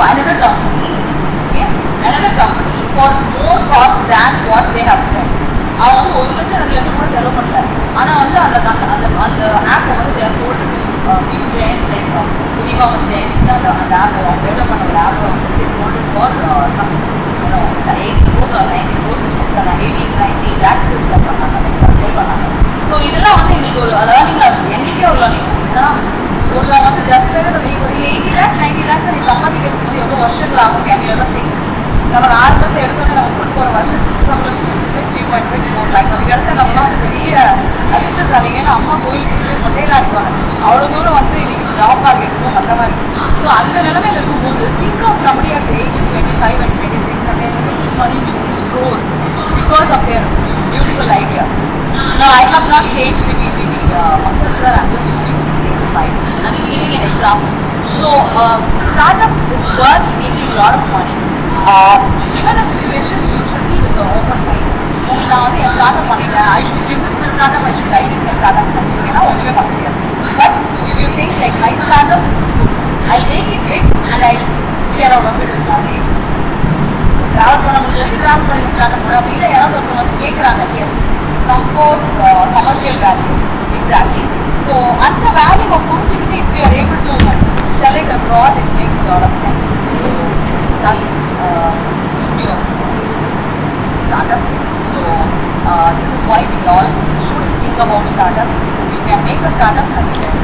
another company for more cost than what they have spent. அவங்க வந்து 1 லட்சம் 2 லட்சம் கூட செலவு பண்ணல ஆனால் வந்து அந்த ஆப்பை வந்து they are sold to big giants like e-commerce giants அந்த ஆப் டெவலப் பண்ண ஒரு ஆப்பை வந்து they sold it for some 80 crores or 90 crores 18-19 lakhs செல் பண்ணாங்க ஸோ இதெல்லாம் வந்து எங்களுக்கு ஒரு அதாவது நீங்கள் என்னைக்கே ஒரு லேர்னிங் ஏன்னா ஒரு வந்து ஜஸ்ட் ஒரு 80 lakhs 90 lakhs நீ சம்பாதிக்கிறது வந்து எவ்வளோ வருஷங்கள் ஆகும் கேன் யூ எவர் திங்க் நமக்கு ஆரம்பத்தில் எடுத்தோன்னே நம்ம கொண்டு போகிற வருஷத்துக்கு நம்மளுக்கு 3.24 lakh நமக்கு கிடைச்சா நம்மளாம் வந்து பெரிய அதிர்ஷ்டசாலிங்கன்னு அம்மா கோயிலுக்கு மொட்டையில் ஆடுவாங்க அவ்வளோ தூரம் வந்து இன்னைக்கு ஜாப் மார்க்கெட்டுக்கும் மற்ற மாதிரி ஸோ அந்த நிலைமையில் இருக்கும்போது think of somebody at the age of 25 and 26 and they're making money with crores because of their beautiful idea. Now I have not changed the sir, I'm just moving to the same slide. I'm just giving an example. So startup is worth making a lot of money. Given a situation, you should be with the open mind. நான் வந்து என் startup பண்ணிட்டேன் I should give it my startup I should like it my startup நினச்சிங்கன்னா ஒன்றுமே பண்ண முடியாது but if you think like my startup I make it big and I clear out of it இருக்காங்க travel பண்ண முடியாது travel பண்ணி start up பண்ண அப்படி இல்லை யாராவது ஒருத்தவங்க வந்து கேட்குறாங்க yes compose commercial value exactly so அந்த வேல்யூவை புரிஞ்சுக்கிட்டு if you are able to sell it across it makes lot of sense so that's startup. So this is why we all should think about startup. You can make a startup and you can.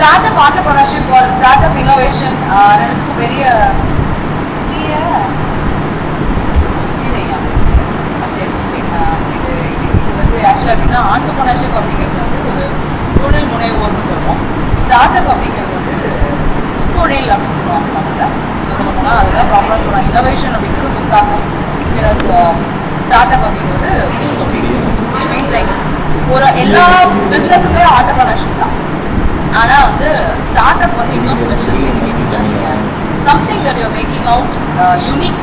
Startup entrepreneurship or startup innovation பெரிய ஆக்சுவலாக அப்படின்னா entrepreneurship அப்படிங்கிறது வந்து ஒரு தொழில் முனைவோர்னு சொல்லுவோம் start up அப்படிங்கிறது வந்து தொழில் அப்படின்னு சொல்லுவாங்க தமிழில் சொல்ல போனால் அதுதான் ப்ராப்பராக சொல்லுவாங்க இன்னோவேஷன் அப்படிங்கிறது புத்தாக்கம் ஸ்டார்ட் அப் அப்படிங்கிறது மீன்ஸ் லைக் ஒரு எல்லா பிஸ்னஸுமே entrepreneurship தான் ஆனால் வந்து ஸ்டார்ட் அப் வந்து இன்னும் ஸ்பெஷல் எது கேட்டீங்கன்னா நீங்கள் something that you're making out unique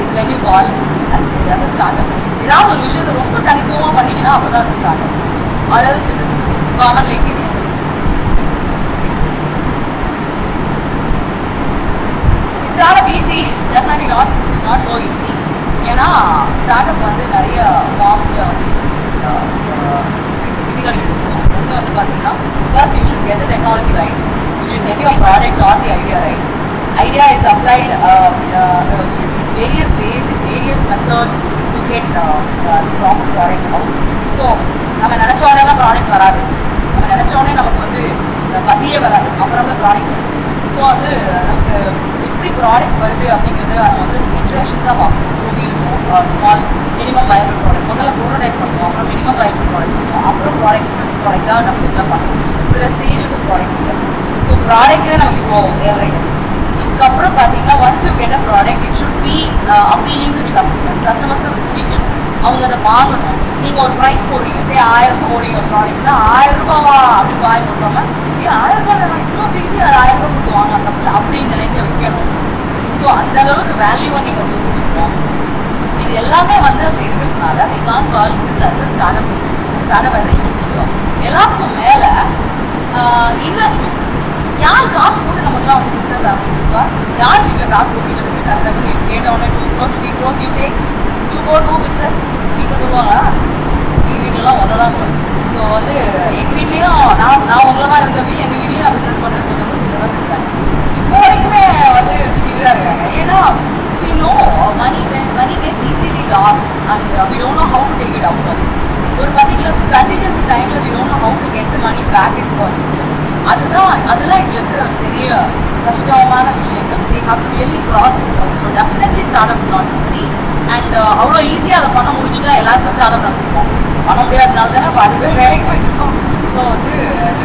is when you call us a startup ஏதாவது ஒரு விஷயத்தை ரொம்ப தனித்துவமாக பண்ணிங்கன்னா அப்போ தான் அது ஸ்டார்ட் அப் அதாவது it's common like any other business start up easy definitely not it's not so easy ஏன்னா ஸ்டார்ட் அப் வந்து நிறைய ஃபார்ம்ஸில் வந்து டிஃபிகல்ட்டிஸ் ஒன்று வந்து பார்த்தீங்கன்னா first you should get the technology right you should get your product or the idea right idea is applied various ways in various methods to get the proper product out. So நம்ம நினச்ச உடனே product வராது நம்ம நினச்ச உடனே நமக்கு வந்து பசியே வராது அப்புறம் தான் ப்ராடக்ட் ஸோ வந்து நமக்கு எப்படி ப்ராடக்ட் வருது அப்படிங்கிறது அது வந்து இன்ட்ரடக்ஷன் தான் பார்க்கணும். So we small minimum viable product முதல்ல ப்ரோட்டோடைப் பண்ணுவோம், அப்புறம் மினிமம் வயபிள் ப்ராடக்ட் பண்ணுவோம், அப்புறம் ப்ராடக்டாக நம்ம இதெல்லாம் பண்ணுவோம். ஸோ இதில் ஸ்டேஜஸ் ஆஃப் ப்ராடக்ட். ஸோ ப்ராடக்ட்லேயே நமக்கு இப்போ இதுக்கப்புறம் பார்த்தீங்கன்னா once you get a product it should be appealing to the கஸ்டமர்ஸ்க்கு பிடிக்கணும், அவங்க அதை வாங்கணும். நீங்கள் ஒரு ப்ரைஸ் போடுறீங்க, சே 1000 போடுறீங்க ஒரு ப்ராடக்ட்னா 1000 ரூபாவா அப்படின்னு வாங்கி கொடுக்காம 1000 ரூபாய் வேணும் இன்னும் சேர்த்து அது 1000 ரூபாய் கொடுத்து வாங்கலாம் தப்பு அப்படின்னு நினைக்க வைக்கணும். ஸோ அந்த அளவுக்கு வேல்யூவை நீங்கள் கொடுக்கணும். இது எல்லாமே வந்து அதில் இருக்கிறதுனால we can call this as a startup as an individual. எல்லாத்துக்கும் மேலே இன்வெஸ்ட்மெண்ட். யார் காசு போட்டு நமக்குலாம் வந்து பிஸ்னஸ் ஆரம்பிச்சிருப்பா? யார் வீட்டில் காசு போட்டு கரெக்டாக கேட்டவுடனே 2 crores 3 crores you go do business வீட்டில் சொல்லுவாங்க. எங்கள் வீட்டிலலாம் உததான் போகும். ஸோ வந்து எங்கள் வீட்லேயும் நான் உங்களை மாதிரி இருந்தப்போ எங்கள் வீட்லேயும் நான் பிஸ்னஸ் பண்ணுறது கொஞ்சம் சின்ன தான் செஞ்சாங்க. இப்போ வரைக்குமே வந்து திட்டிட்டு தான் இருக்காங்க. ஏன்னா we know money gets easily lost and we don't know how to take it out of it. ஒரு பர்டிகுலர் கண்டிஷன்ஸ் டைமில் we don't know how to get the money back into our system. அதெல்லாம் எங்களுக்கு பெரிய கஷ்டமான விஷயங்கள். we have to really cross this out. So definitely startup is not easy and அவ்வளோ ஈஸியாக அதை பண்ண முடிஞ்சுட்டா எல்லாருக்கும் ஸ்டார்ட் அப் நடக்கும். பண்ண முடியாதனால தானே பாதி பேர் வேலைக்கு போயிட்டுருக்கோம். ஸோ வந்து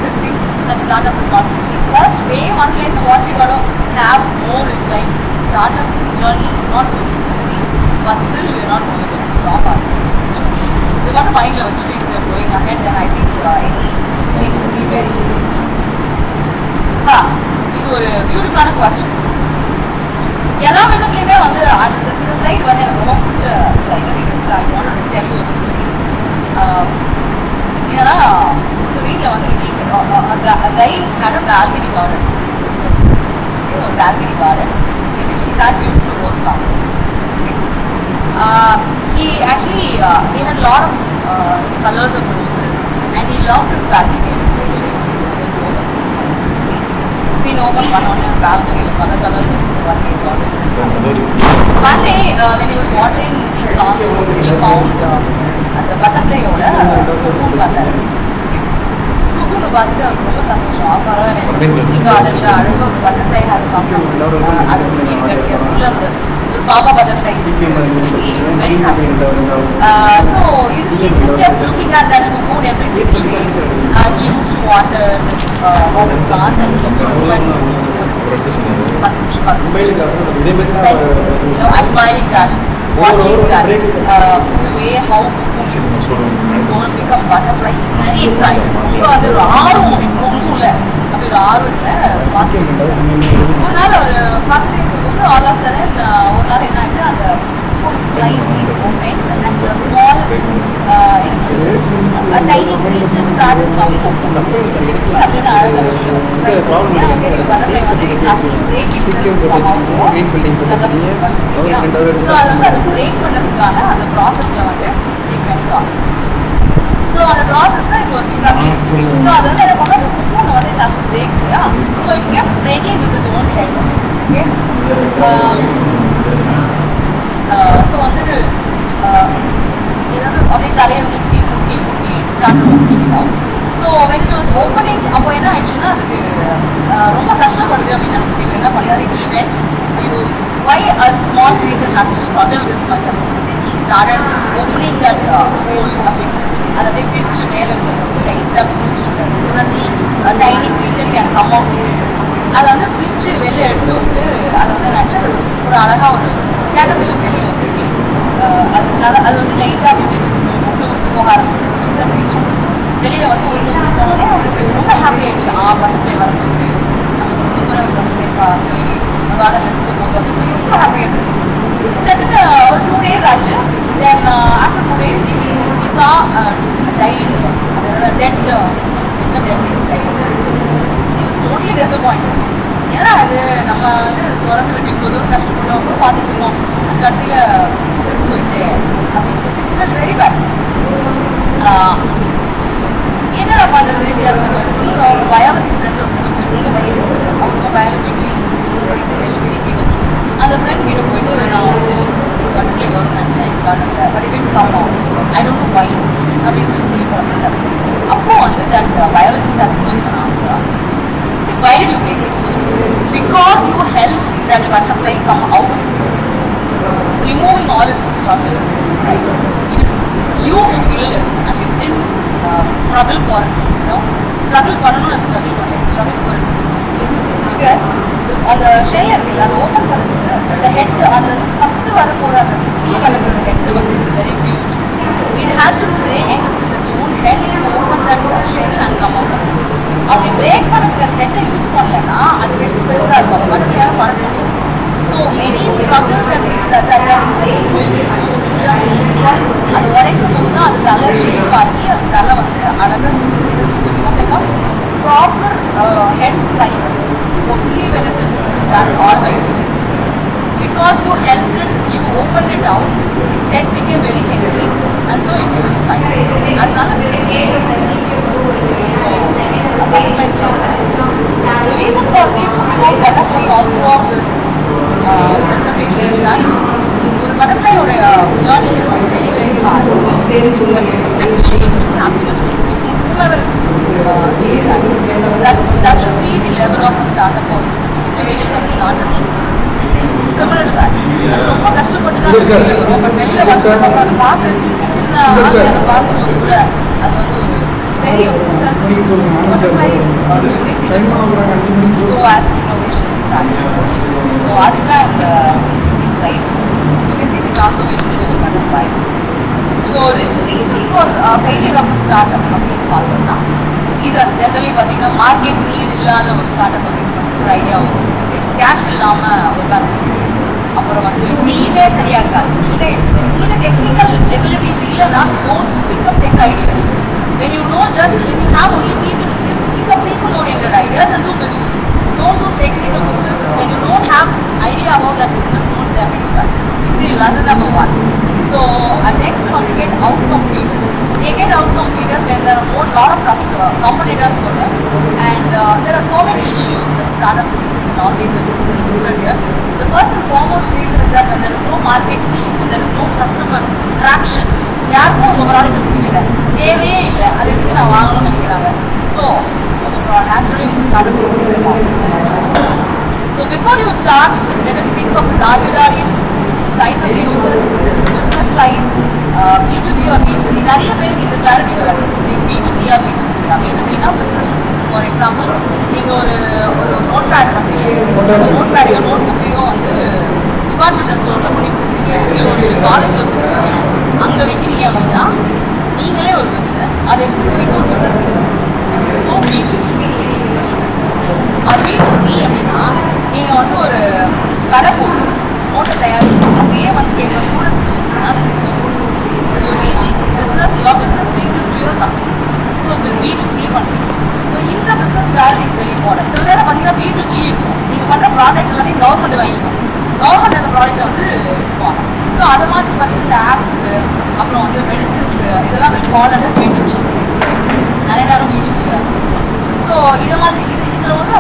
this thing that startup is not easy. Plus day one லேருந்து what we got to have more is like startup journey is not going to be easy but still we are not going to stop our இது மட்டும் மைண்டில் வச்சுட்டு if we are going ahead then I think anything will be very easy. இது ஒரு பியூட்டிஃபுல்லான question. எல்லா விதத்துலையுமே வந்து இந்த ஸ்லைட் வந்து எனக்கு ரொம்ப பிடிச்ச slide. Because I want to tell you something. ஏன்னா உங்கள் வீட்டில் வந்து guy had a balcony garden. ஒரு balcony garden which he had beautiful rose plants. He actually he had a lot of colors of roses and he loves his balcony. Screen open one on his balcony, color roses one day is always one day when he was watering the plants he found the butterfly oda cocoon பார்த்தா. cocoon பார்த்துட்டு அவருக்கு ரொம்ப சந்தோஷம். பரவாயில்ல கார்டனில் அழகாக ஒரு butterfly has come அது உள்ள ஒரு Baba butterfly. He was very happy. So he just kept looking at that cocoon every single day. He used to water plants and he used to do admiring that, watching that, the way how it's going to become butterfly is very exciting. So அது ஒரு ஆர்வம் இப்போ ஒன்றும் இல்லை, அப்படி ஒரு ஆர்வம் இல்லை. ஒரு நாள் ஒரு பார்த்துட்டு இருக்கும்போது ஆல் ஆஃப் சடன் ஒரு நாள் என்ன ஆச்சு, அந்த slightly open and the small a tiny creature started coming up from the அப்படின்னு அழகாக வெளியே வந்து butterfly வந்து it has to break itself from out. So அது வந்து அதை பிரேக் பண்ணுறதுக்கான அந்த ப்ராசஸில் வந்து it went on. ஸோ அந்த ப்ராசஸ் தான் it was struggling. ஸோ அது வந்து என்ன பண்ணோம், அந்த cocoon வந்து it has to break இல்லையா. So it kept breaking with its own head. Okay. So வந்துட்டு ஏதாவது அப்படியே தலையை முட்டி ஸ்டார்ட் பண்ணிட்டோம். So when it was opening அப்போ என்ன ஆயிடுச்சுன்னா அதுக்கு ரொம்ப கஷ்டப்படுது அப்படின்னு நினச்சிட்டு என்ன பண்ணாரு, even why a small creature has to struggle this much. He started opening that hole அப்படி அதை அப்படியே பிரிச்சு மேலே லைட்டாக பிரிச்சுட்டு so that the tiny creature can come out. அதை வந்து பிரிச்சு வெளியே எடுத்து விட்டு அதை வந்து நினச்சி ஒரு அழகாக ஒரு கேட்டத்தில் வெளியே வந்து அதனால அது வந்து லைட்டாக அப்படி விட்டு போக ஆரம்பிச்சு. சின்ன creature வெளியே வந்து ஒரு போனோடனே அவருக்கு ரொம்ப ஹாப்பி ஆயிடுச்சு. பட்டர்ஃப்ளை வரும்போது நமக்கு சூப்பராக பட்டர்ஃப்ளை கார்டனில் சுற்று போகுது அப்படின்னு சொல்லி ரொம்ப ஹாப்பியாக இருந்தது. கிட்டத்தட்ட ஒரு 2 days ஆச்சு. Then after 2 days we saw died, dead inside. He was totally disappointed. ஏன்னா அது நம்ம வந்து திறந்து விட்டு இப்போ ஒரு கஷ்டப்பட்டோம் பார்த்துட்டு இருக்கோம், கடைசியில் செத்து போயிடுச்சு அப்படின்னு சொல்லி இட் வாஸ் வெரி பேட். என்னடா பண்ணுறது அவங்க பயாலஜி ஃப்ரெண்ட் அவங்க பயாலஜிக்கலி அந்த ஃப்ரெண்ட் கிட்ட போயிட்டு நான் வந்து பட்டர்ஃப்ளை வரும் நினச்சேன் கார்டனில் but it come out, I don't know why அப்படின்னு சொல்லி போகிறாங்க. அப்போ வந்து that biologist has given an answer. See, why did you make it? Because you helped that butterfly struggle for it, you know. Struggle பண்ணனும் and struggle பண்ணல. Struggle for it. Because அந்த share இல்ல அது ஓபன் பண்ணும்போது the head அந்த first வர போற அந்த head வந்து very huge. It has to break with its own head to open that shell and come out. அப்படி break பண்ண head யூஸ் பண்ணலனா அது head பெருசா இருக்கும். பட்டர்ஃப்ளை பறக்க முடியும். So any struggle can be that just because அது வரைக்கும் போது தான் அது நல்ல ஷேப் ஆகி அது நல்ல வந்து அழகா become proper head size only when it is done all by itself. Because you helped it, you opened it out, its head became very heavy and so it will find it. And none of the reason for me to go butterfly all throughout this presentation is that butterfly journey is very, very hard. Actually, it is happiness to people. Whoever sees that. So that should be the level of a startup policy. Motivation of the startup similar to that. ரொம்ப கஷ்டப்பட்டு தான் செய்யணும். But வெளியில வந்ததுக்கு அது பார்த்து சின்ன ஆசையான பார்க்கும்போது கூட அது வந்து ஒரு பெரிய so as innovation starts. So அதுதான் இந்த slide. You can see the transformations of the butterfly. So reasons for failure of a startup அப்படின்னு பார்த்தோம்னா these are generally பார்த்தீங்கன்னா மார்க்கெட் நீட் இல்லாத ஒரு ஸ்டார்ட்அப் அப்படின்னு ஒரு ஐடியா வச்சுருக்கு. கேஷ் இல்லாமல் உட்காந்து அப்புறம் வந்து நீடே சரியா இருக்காது. நீங்க டெக்னிக்கல் எபிலிட்டிஸ் இல்லைன்னா don't pick up tech ideas. When you know just when you have only people skills, pick up people oriented ideas and do business. Don't do technical businesses when you don't have idea about that business. Don't step into that. See, lesson number 1. So next one, they get outcompeted. They get outcompeted when there are lot of competitors for them, and there are so many issues that startup faces and all these listed here. The first and foremost reason is that when there is no market need, when there is no customer traction, யாருக்கும் உங்கள் product பிடிக்கல, தேவையே இல்லை, அது எதுக்கு நான் வாங்கணும்னு நினைக்கிறாங்க. ஸோ நேச்சுரலி உங்கள் start so before you start let us think of target audience, size of the users, business size, B2B or B2C. நிறைய பேருக்கு இந்த கிளாரிட்டி வராது. B2B or B2C. B2Bனா business to business. For example நீங்கள் ஒரு note pad பண்ணுறீங்க, note பேடையோ note புக்கையோ வந்து departmental ஸ்டோரில் பண்ணி கொடுக்குறீங்க, இல்லை ஒரு காலேஜில் கொடுக்குறீங்க, அங்கே விற்கிறீங்க அப்படின்னா நீங்களே ஒரு பிஸ்னஸ், அதை போயிட்டு ஒரு business so B2B business to business. அது B2C அப்படின்னா நீங்கள் வந்து ஒரு கடை போட்டு நோட்டை தயாரிச்சு அப்படியே வந்து கேட்குற ஸ்டூடெண்ட்ஸ் கொடுத்தீங்கன்னா your business reaches to your customers. So this B2C பண்ணுறீங்க. ஸோ இந்த business strategy is very important. சில நேரம் பார்த்தீங்கன்னா B2G இருக்கும். நீங்கள் பண்ணுற ப்ராடக்ட் எல்லாமே கவர்மெண்ட் வாங்கிக்கும், கவர்மெண்ட் அந்த ப்ராடக்ட்டை வந்து விற்பாங்க. ஸோ அது மாதிரி பார்த்தீங்கன்னா இந்த ஆப்ஸு, அப்புறம் வந்து மெடிசின்ஸு, இதெல்லாம் ஃபாலோட் B2G. நிறைய நேரம் B2G ஆகும். ஸோ இதை மாதிரி இதில் வந்து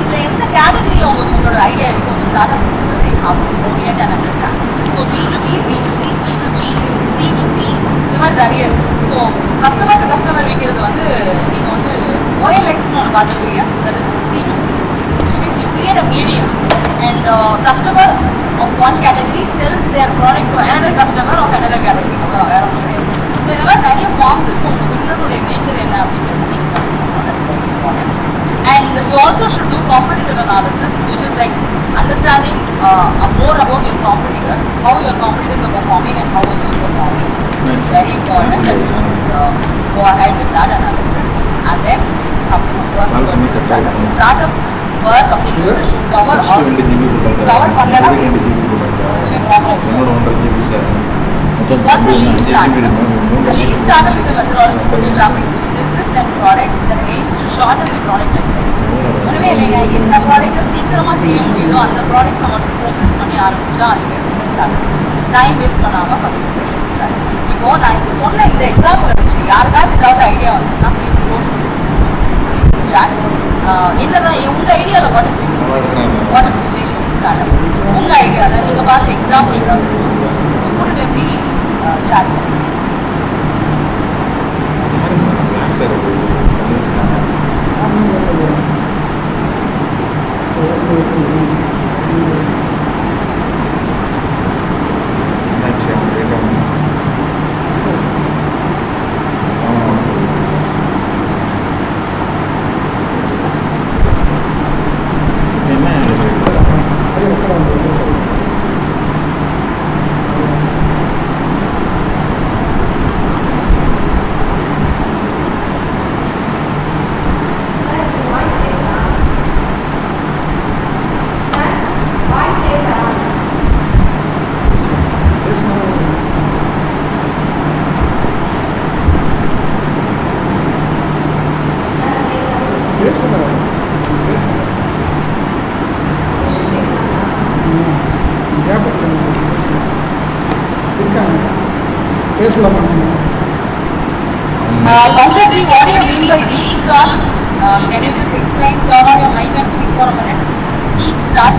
இதில் எந்த கேட்டகரியில் உங்களோட ஐடியா இருக்குது, உங்கள் startup orient and understand. So B2B, B2C, B2G, C2C இந்த மாதிரி நிறைய இருக்குது. ஸோ கஸ்டமர் டு கஸ்டமர் விற்கிறது வந்து நீங்கள் வந்து OLXன்னு ஒன்று பார்த்துருக்கீங்க. So that is C2C. Which means you create a medium and customer of one category sells their product to another customer of another category. வேற ஒன்று கிடையாது. ஸோ இந்த மாதிரி நிறைய ஃபார்ம்ஸ் இருக்கும். உங்கள் பிஸ்னஸோடைய நேச்சர் என்ன அப்படிங்கிறது and you also should do competitive analysis, which is like understanding more about your competitors, how your competitors are performing and how you are performing. It's very important that you should go ahead with that analysis and then come to work towards the startup. Startup work அப்படிங்கிறது should cover all these things. Cover பண்ணலனா what's a lean startup? The lean startup is a methodology for developing businesses and products that aims to shorten the product life cycle. ஒன்றுமே இல்லைங்க, எந்த ப்ராடக்ட்டை சீக்கிரமாக செய்ய முடியுதோ அந்த ப்ராடக்ட்ஸை மட்டும் ஃபோக்கஸ் பண்ணி ஆரம்பிச்சா அது பேர் ஸ்டார்ட். டைம் வேஸ்ட் பண்ணாமல் பண்ணுறது ஸ்டார்ட். இப்போ நான் இந்த சொன்ன இந்த எக்ஸாம்பிள் வச்சு யாருக்காவது ஏதாவது ஐடியா வந்துச்சுன்னா ப்ளீஸ் போஸ்ட் சாட். என்னதான் உங்கள் ஐடியாவில் வாட் இஸ் ஸ்டார்ட் உங்கள் ஐடியாவில் நீங்கள் பார்த்த எக்ஸாம்பிள் ஏதாவது போட்டு எப்படி சாட் பேசல பேசல இருக்காங்க பேசலாமா Pankaj, what do you mean by each start? Can you just explain, turn on your mic and speak for a minute? Each start.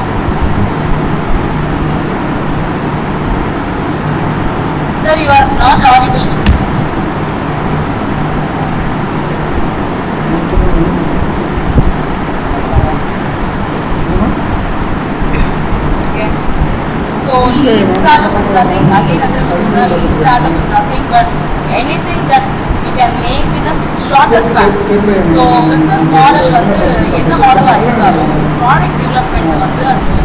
Sir, you are not audible. Okay. So lean startup is nothing. Again, lean startup is nothing but anything that we can make in a shorter span. So business model வந்து என்ன மாடலா இருந்தாலும் product development வந்து அது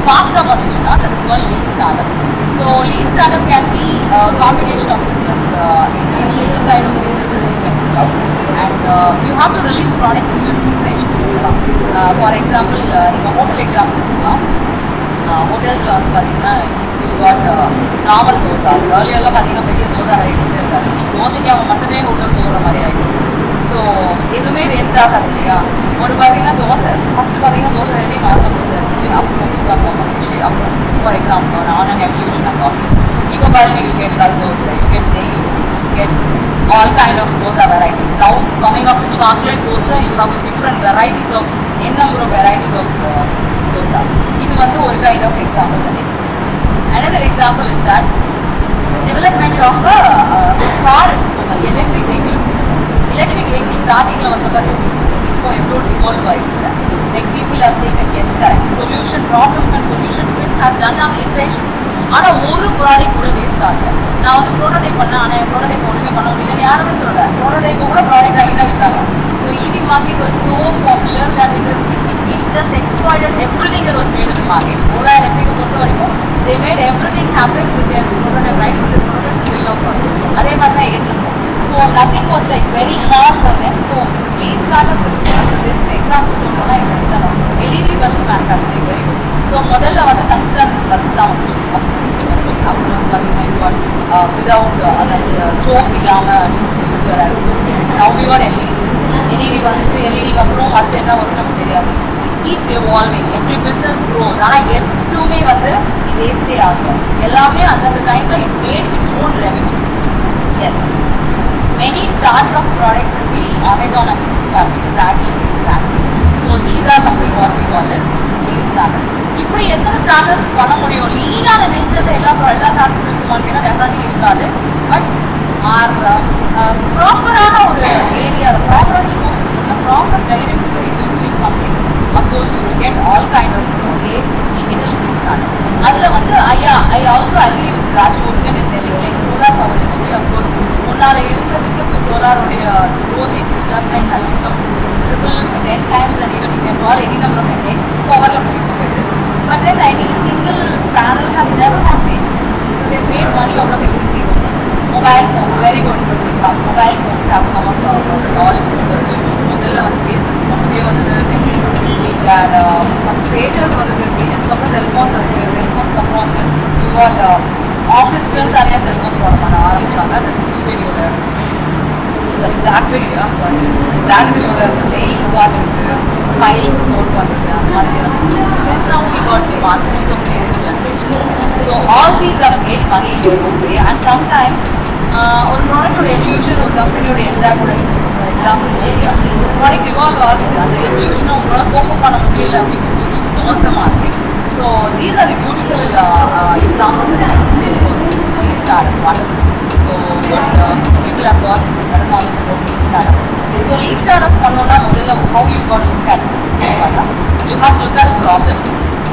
ஃபாஸ்டா பண்ணிச்சுன்னா that is called lean startup. So lean startup can be a combination of business in any kind of businesses you can put out, and you have to release products in your iteration. For example, நீங்க hotel example எடுத்துக்கலாம். ஹோட்டல்ஸில் வந்து பார்த்தீங்கன்னா you got normal dosas. ஏர்லியர்லாம் பார்த்தீங்கன்னா பெரிய dosa rice இருக்காது. நீங்கள் தோசைக்கு அவன் மட்டுமே ஹோட்டல் போகிற மாதிரி ஆகிடும். ஸோ எதுவுமே வேஸ்ட் ஆகாது இல்லையா? ஒரு பார்த்தீங்கன்னா தோசை ஃபஸ்ட்டு பார்த்தீங்கன்னா தோசை ரெண்டே நார்மல் தோசை இருந்துச்சு. அப்புறம் உத்தப்பம் வந்துச்சு. அப்புறம் ஃபார் எக்ஸாம்பிள் நான் எல்யூஷன் நான் காஃபி. இப்போ பாருங்க you get kal dosa, you get nei, you get all kind of dosa varieties. Now coming up to chocolate dosa, you have different varieties of number of varieties of dosa. இது வந்து ஒரு kind of example தானே. Another example is that development of a car, electric vehicle. Electric vehicle startingல வந்து பார்த்தீங்கன்னா இப்போ எவ்வளோ evolve ஆயிருக்கு. Like people are thinking yes correct solution problem and solution fit has done our iterations. ஆனால் ஒரு product கூட waste ஆகல. நான் வந்து ப்ரோட்டோடைப் பண்ணேன், ஆனால் என் ப்ரோட்டோடைப் ஒன்றுமே பண்ண முடியலன்னு யாருமே சொல்லலை. ப்ரோட்டோடைப்பை கூட ப்ராடக்ட் ஆகி தான் விட்டாங்க. So EV market was so popular that it just exploited everything that was made in the market. Ola Electric பொறுத்த வரைக்கும் they made everything happen with their prototype, right, with their prototype still of product. அதே மாதிரி தான் எடுத்துருக்கோம். So nothing was like very hard for them. So lean startup is best example சொல்லணும்னா இந்த LED bulb manufacturing very good. So முதல்ல வந்து constant bulbs தான் வந்துச்சு. அப்புறம் வந்து பார்த்தீங்கன்னா விதவுட் அந்த சோப் இல்லாமல் யூஸ் ஆரம்பிச்சு. Now we got LED வந்துச்சு. எல்இடிக்கு அப்புறம் அடுத்து என்ன வரும்னு நமக்கு தெரியாது. Keeps evolving, every business grows. ஆனால் எதுவுமே வந்து வேஸ்டே ஆகும். எல்லாமே அந்தந்த டைமில் it made its own revenue. Yes, many startup products will be Amazon and Flipkart. Exactly. So these are something what we call as lean startups. இப்படி எத்தனை ஸ்டார்டப்ஸ் பண்ண முடியும்? லீனான நேச்சரில் எல்லா ஸ்டார்டப்ஸ் இருக்குமான்னு டெஃபினெட்லி இருக்காது. பட் ஆர் ப்ராப்பரான ஒரு ஏரியா, ப்ராப்பரான ஈகோசிஸ்டமில் proper guidance doing something. Of course you will get all kind of ways in startup. அதில் வந்து I also agree with Raju Murugan in telling solar power energy. Of course முன்னால் இருந்ததுக்கு இப்போ சோலாருடைய growth in development has become triple, 10 times, and even you can call any number of X power of it. But then any single panel has never had waste. So they made money out of everything. Mobile phones, very good. Mobile phones have come up all into the முதல்ல வந்து பேசுறது அப்படியே வந்து first pages வந்து பேஜஸ்க்கு அப்புறம் cellphones வந்து செல்ஃபோன்ஸ்க்கு அப்புறம் வந்து இவாட் ஆஃபீஸ்க்கு நிறைய செல்ஃபோன்ஸ் ப்ராடக்ட் பண்ண ஆரம்பிச்சாங்க. அந்த பிளாக்பெரியோட மெயில்ஸ் பார்த்துட்டு ஃபைல்ஸ் நோட் பண்ணுறது அந்த மாதிரி. Now we got smartphones of various generations. So all these are made money in your own way. And sometimes ஒரு ப்ராடக்டோட எவல்யூஷன் ஒரு கம்பெனியோட entire product, for example product evolve ஆகுது. அந்த எவல்யூஷனை உங்களால் கோப்பப் பண்ண முடியல அப்படிங்கிறது மோசமாக இருக்குது. So these are the beautiful examples in startup model. So people have got better knowledge about lean startups. So lean startups பண்ணோம்னா முதல்ல how you got to look at it. You have to look at the problem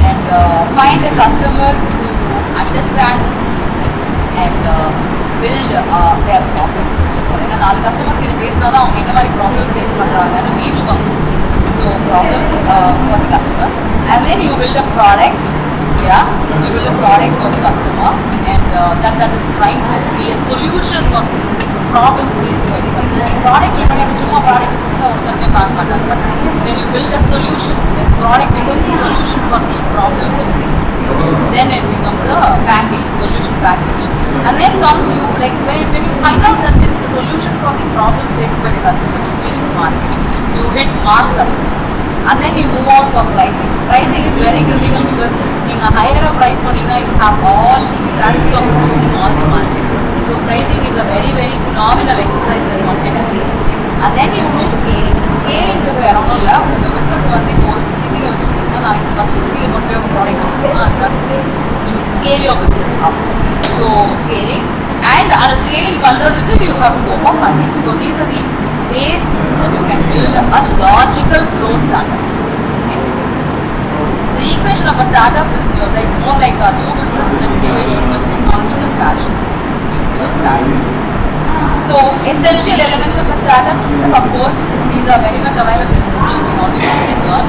and find the customer to understand and build their problem. ஏன்னா 4 customers கிட்ட பேசினா தான் அவங்க என்ன மாதிரி problems face பண்ணுறாங்கன்னு we will come. So problems for the customers, and then you build a product. Yeah, you build a product for the customer, and that is trying to be a solution for the problems faced by the customer. The product சும்மா product ஒருத்தருமே பார்க்க மாட்டாங்க. But when you build a solution, the product becomes a solution for the problem that is existing. Then it becomes a package, solution package. And then comes you, like when you find out that there is a solution for the problems faced by the customer, you reach the market. You hit mass customers. And then you move on for pricing. Pricing is very critical because in a higher price point, you have all transfer in all the market. So pricing is a very, very phenomenal exercise that one can do. And then you do scaling. Scaling is around the business was the whole city of product. You scale your business up. So scaling and on a scaling vulnerability you have to go for funding. So these are the ways that you can build a logical flow startup. Okay? The equation of a startup is more like a new business and innovation plus technology plus passion. Gives you a startup. So essential elements of a startup, of course, these are very much available in all the learn.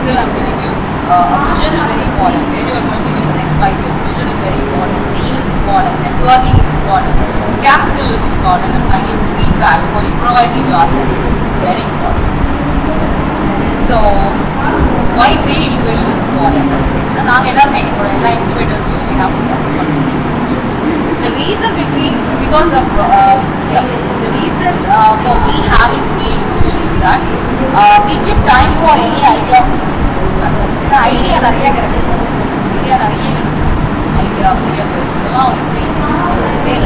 Still I'm giving you a vision is very important. Where you are going to be in the next 5 years. Vision is very important. Team is important. Networking is important. Capital is important. And finally, feedback for improvising yourself is very important. So, why pre-incubation is important? And incubators we have something on pre. The reason because of the reason for me having pre-incubation is that we give time for any idea. Idea நிறைய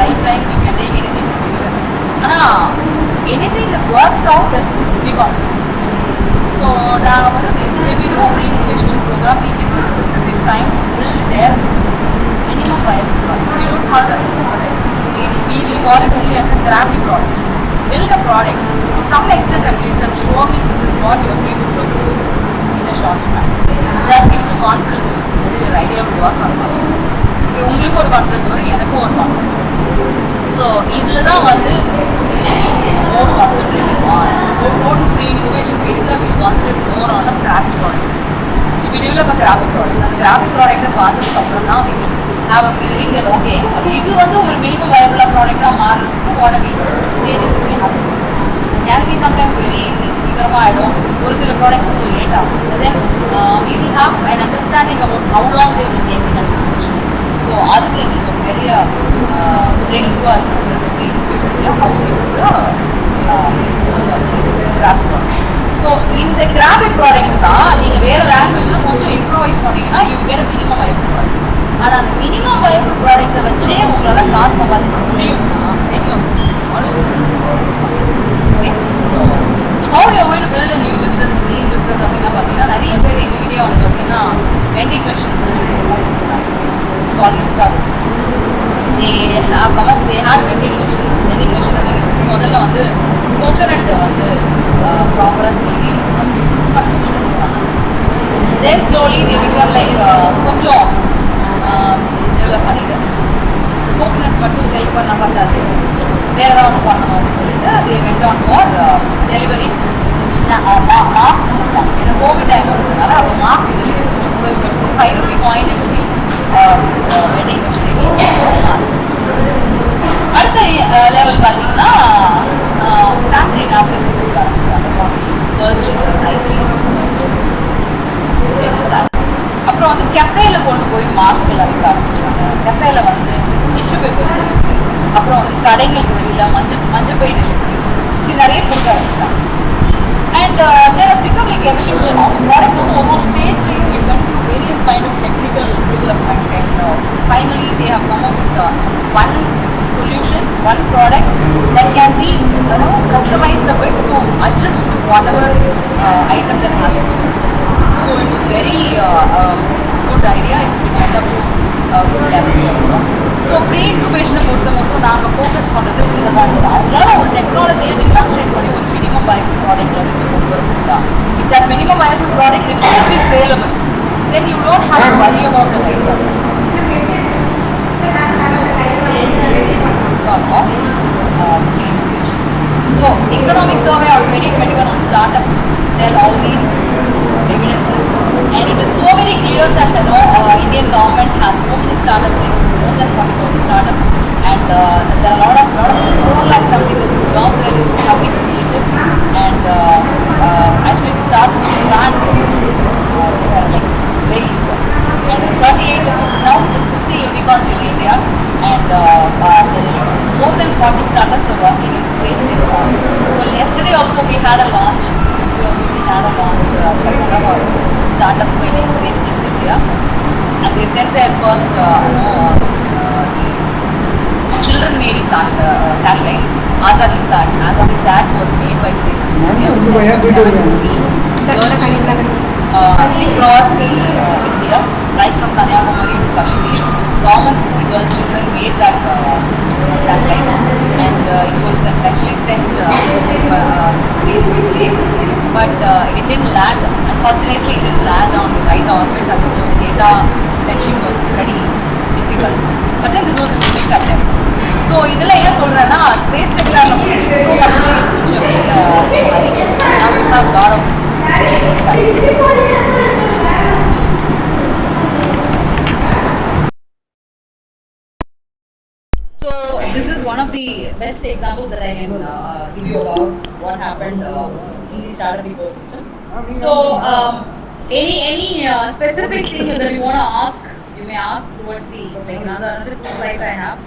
life time you can take anything. Anything that works out is big on. So when we do a pre-incubation program, we give a specific time to build their minimum viable product. We don't call it as a product. We call it only as a crappy product. Build a product to some extent at least and show me this is what you are capable of doing in a short span. That gives you confidence that your idea will work or not. உங்களுக்கு ஒரு confidence வரும், எனக்கும் ஒரு confidence வரும். So இதில் தான் more concentrating on pre-incubation phase, we concentrate more on a crappy product. So we develop a crappy product. And the crappy product பார்த்ததுக்கு அப்புறம் தான் we will have a feeling that okay, இது ஒரு minimum viable product மாறுறதுக்கு what are the stages we have. Can be sometimes very easy. சீக்கிரமா ஆயிடும். ஒரு சில products லேட் ஆகும். Then we will have an understanding about how long they will take in advantage. So அதுக்கு எங்களுக்கு ஒரு பெரிய breakthrough இருக்குது pre-incubation how we use the crappy product. So இந்த crappy product தான் நீங்க வேற languageல கொஞ்சம் improvise பண்ணீங்கன்னா you get a minimum viable product. ஆனா அந்த minimum viable product வச்சே உங்களால காசு சம்பாதிக்க முடியும்னா then you okay. So how you are going to build a new business அப்படின்னா பார்த்தீங்கன்னா நிறைய பேர் எங்கள் வீடியோ பார்த்தீங்கன்னா vending machines calling stuff. They had vending machines. Vending machine அப்படிங்கிறது முதல்ல கோகோனட்டை ப்ராப்பராக saline then slowly they become like கொஞ்சம் டெவலப் பண்ணிட்டு கோகோனட் மட்டும் செல் பண்ண பார்த்தாது வேற ஏதாவது பண்ணணும் அப்படின்னு சொல்லிட்டு they went on for delivery. Mask ஏன்னா கோவிட் டைம் வந்ததுனால அவங்க மாஸ்க் டெலிவரி ₹5 காயின் எடுத்து vending machine மாஸ்க். அடுத்த லெவல் பார்த்தீங்கன்னா சானிடரி நாப்கின்ஸ் கொடுக்க ஆரம்பிச்சாங்க. அப்புறம் கெஃபேல கொண்டு போய் மாஸ்க் எல்லாம் விற்க ஆரம்பிச்சாங்க. கெஃபேல டிஷ்யூ பேப்பர்ஸ், அப்புறம் கடைகளுக்கு வெளியில் மஞ்சள் பை டெலிவரி இது நிறைய கொடுக்க ஆரம்பிச்சாங்க. And there has become like evolution. Our product over stage where we went through various kind of technical development and finally they have come up with one solution, one product that can be customized a bit to adjust to whatever item that has to be. So it was very good idea. It went up to good levels also. So pre-incubation பொறுத்தமட்டும் நாங்கள் focus பண்ணுறது இந்த மாதிரி தான். அவங்களால ஒரு டெக்னாலஜியை டிமான்ஸ்ட்ரேட் பண்ணி ஒரு மினிமம் வயபிள் ப்ராடக்ட்ல இருந்து கொண்டு வரணும்னா if that minimum viable product is going to be scalable, then you don't have to worry about the idea. This is all of pre-incubation. So economic survey of 2021 on startups tell all these evidences, and it is so very clear that the Indian government has so many startups, like more than 40,000 startups, and there are a lot of 4,70,000 jobs that have been created, and actually the startups brand were like raised, and 38 now there's 50 unicorns in India, and more than 40 startups are working in space. So yesterday also we had a launch. We had a launch for one of our startups by name Space Kids India, and they sent their first the children-made satellite. Azadi Sat was made by Space Kids India. Across the India, right from Kanyakumari to Kashmir. Government girl children made that satellite, and it was actually sent space today, but it didn't land. Unfortunately, it didn't land on the right orbit, and so the data fetching was pretty difficult. But then this was a big attempt. So இதில் என்ன சொல்கிறேன்னா space செக்டரில் ISRO மட்டுமே now we have a lot of So this is one of the best examples that I can give you about what happened in the startup ecosystem. So any specific thing that you want to ask, you may ask towards the another 2 slides I have.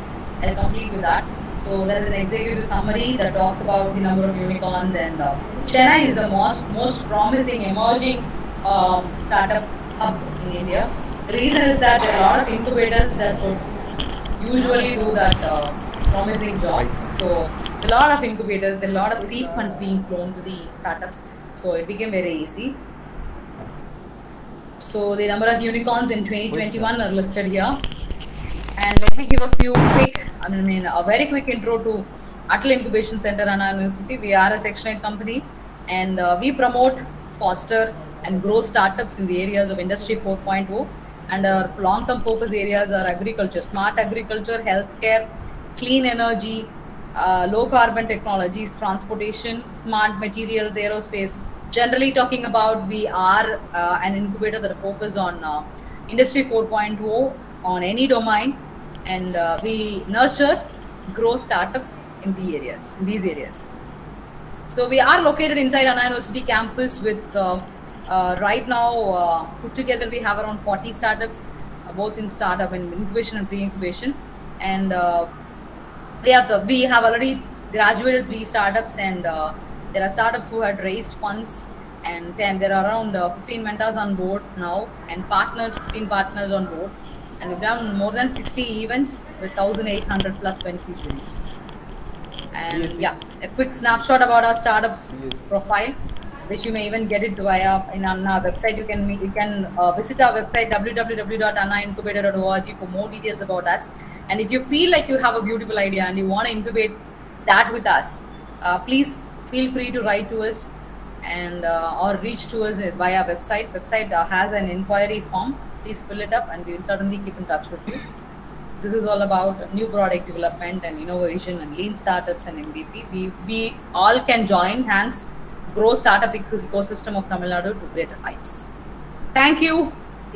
I'll complete with that. So there is an executive summary that talks about the number of unicorns, and Chennai is the most promising emerging startup hub in India. The reason is that there are a lot of incubators that could usually do that promising job. So a lot of incubators, there are a lot of seed funds being flown to the startups. So it became very easy. So the number of unicorns in 2021 are listed here. And let me give a very quick intro to Atal Incubation Center, Anna University. We are a Section 8 company, and we promote, foster, and grow startups in the areas of Industry 4.0. And our long-term focus areas are agriculture, smart agriculture, healthcare, clean energy, low carbon technologies, transportation, smart materials, aerospace. Generally talking about, we are an incubator that focuses on Industry 4.0 on any domain, and we nurture, grow startups in these areas. So we are located inside Anna University campus with right now put together we have around 40 startups, both in startup and incubation and pre-incubation, and we have already graduated 3 startups, and there are startups who had raised funds, and then there are around 15 mentors on board now, and 15 partners on board. And we've done more than 60 events with 1,800 plus beneficiaries. And yeah, a quick snapshot about our startups profile, which you may even get it via in our website. You can visit our website www.annaincubator.org for more details about us. And if you feel like you have a beautiful idea and you want to incubate that with us, please feel free to write to us and or reach to us via website. Website has an inquiry form. Please fill it up, and we will certainly keep in touch with you. This is all about new product development and innovation and lean startups and MVP. We all can join hands, grow startup ecosystem of Tamil Nadu to greater heights. Thank you.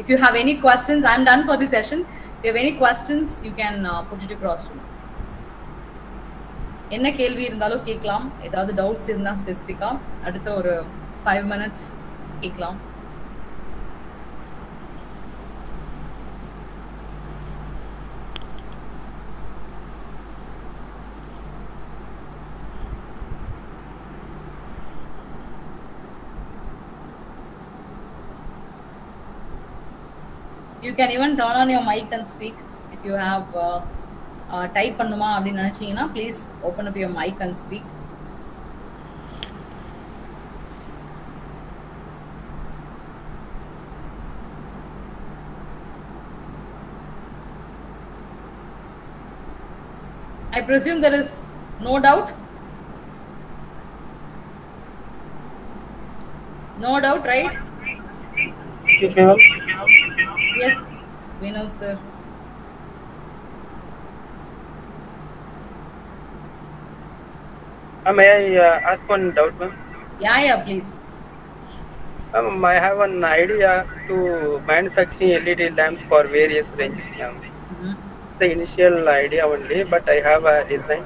If you have any questions, I'm done for the session. If you have any questions, you can put it across to me. என்ன கேள்வி இருந்தாலும் கேட்கலாம், ஏதாவது doubts இருந்தால் ஸ்பெசிஃபிக்காக அடுத்த ஒரு 5 minutes கேட்கலாம். You can even turn on your mic and speak if you have type பண்ணுமா அப்படின்னு நினைச்சீங்கன்னா please open up your mic and speak. I presume there is no doubt? No doubt, right? Excuse me, ma'am. Yes, Vinod sir. May I ask one doubt, ma'am? Yeah, please. I have an idea to manufacturing LED lamps for various ranges, ma'am. It's the initial idea only, but I have a design.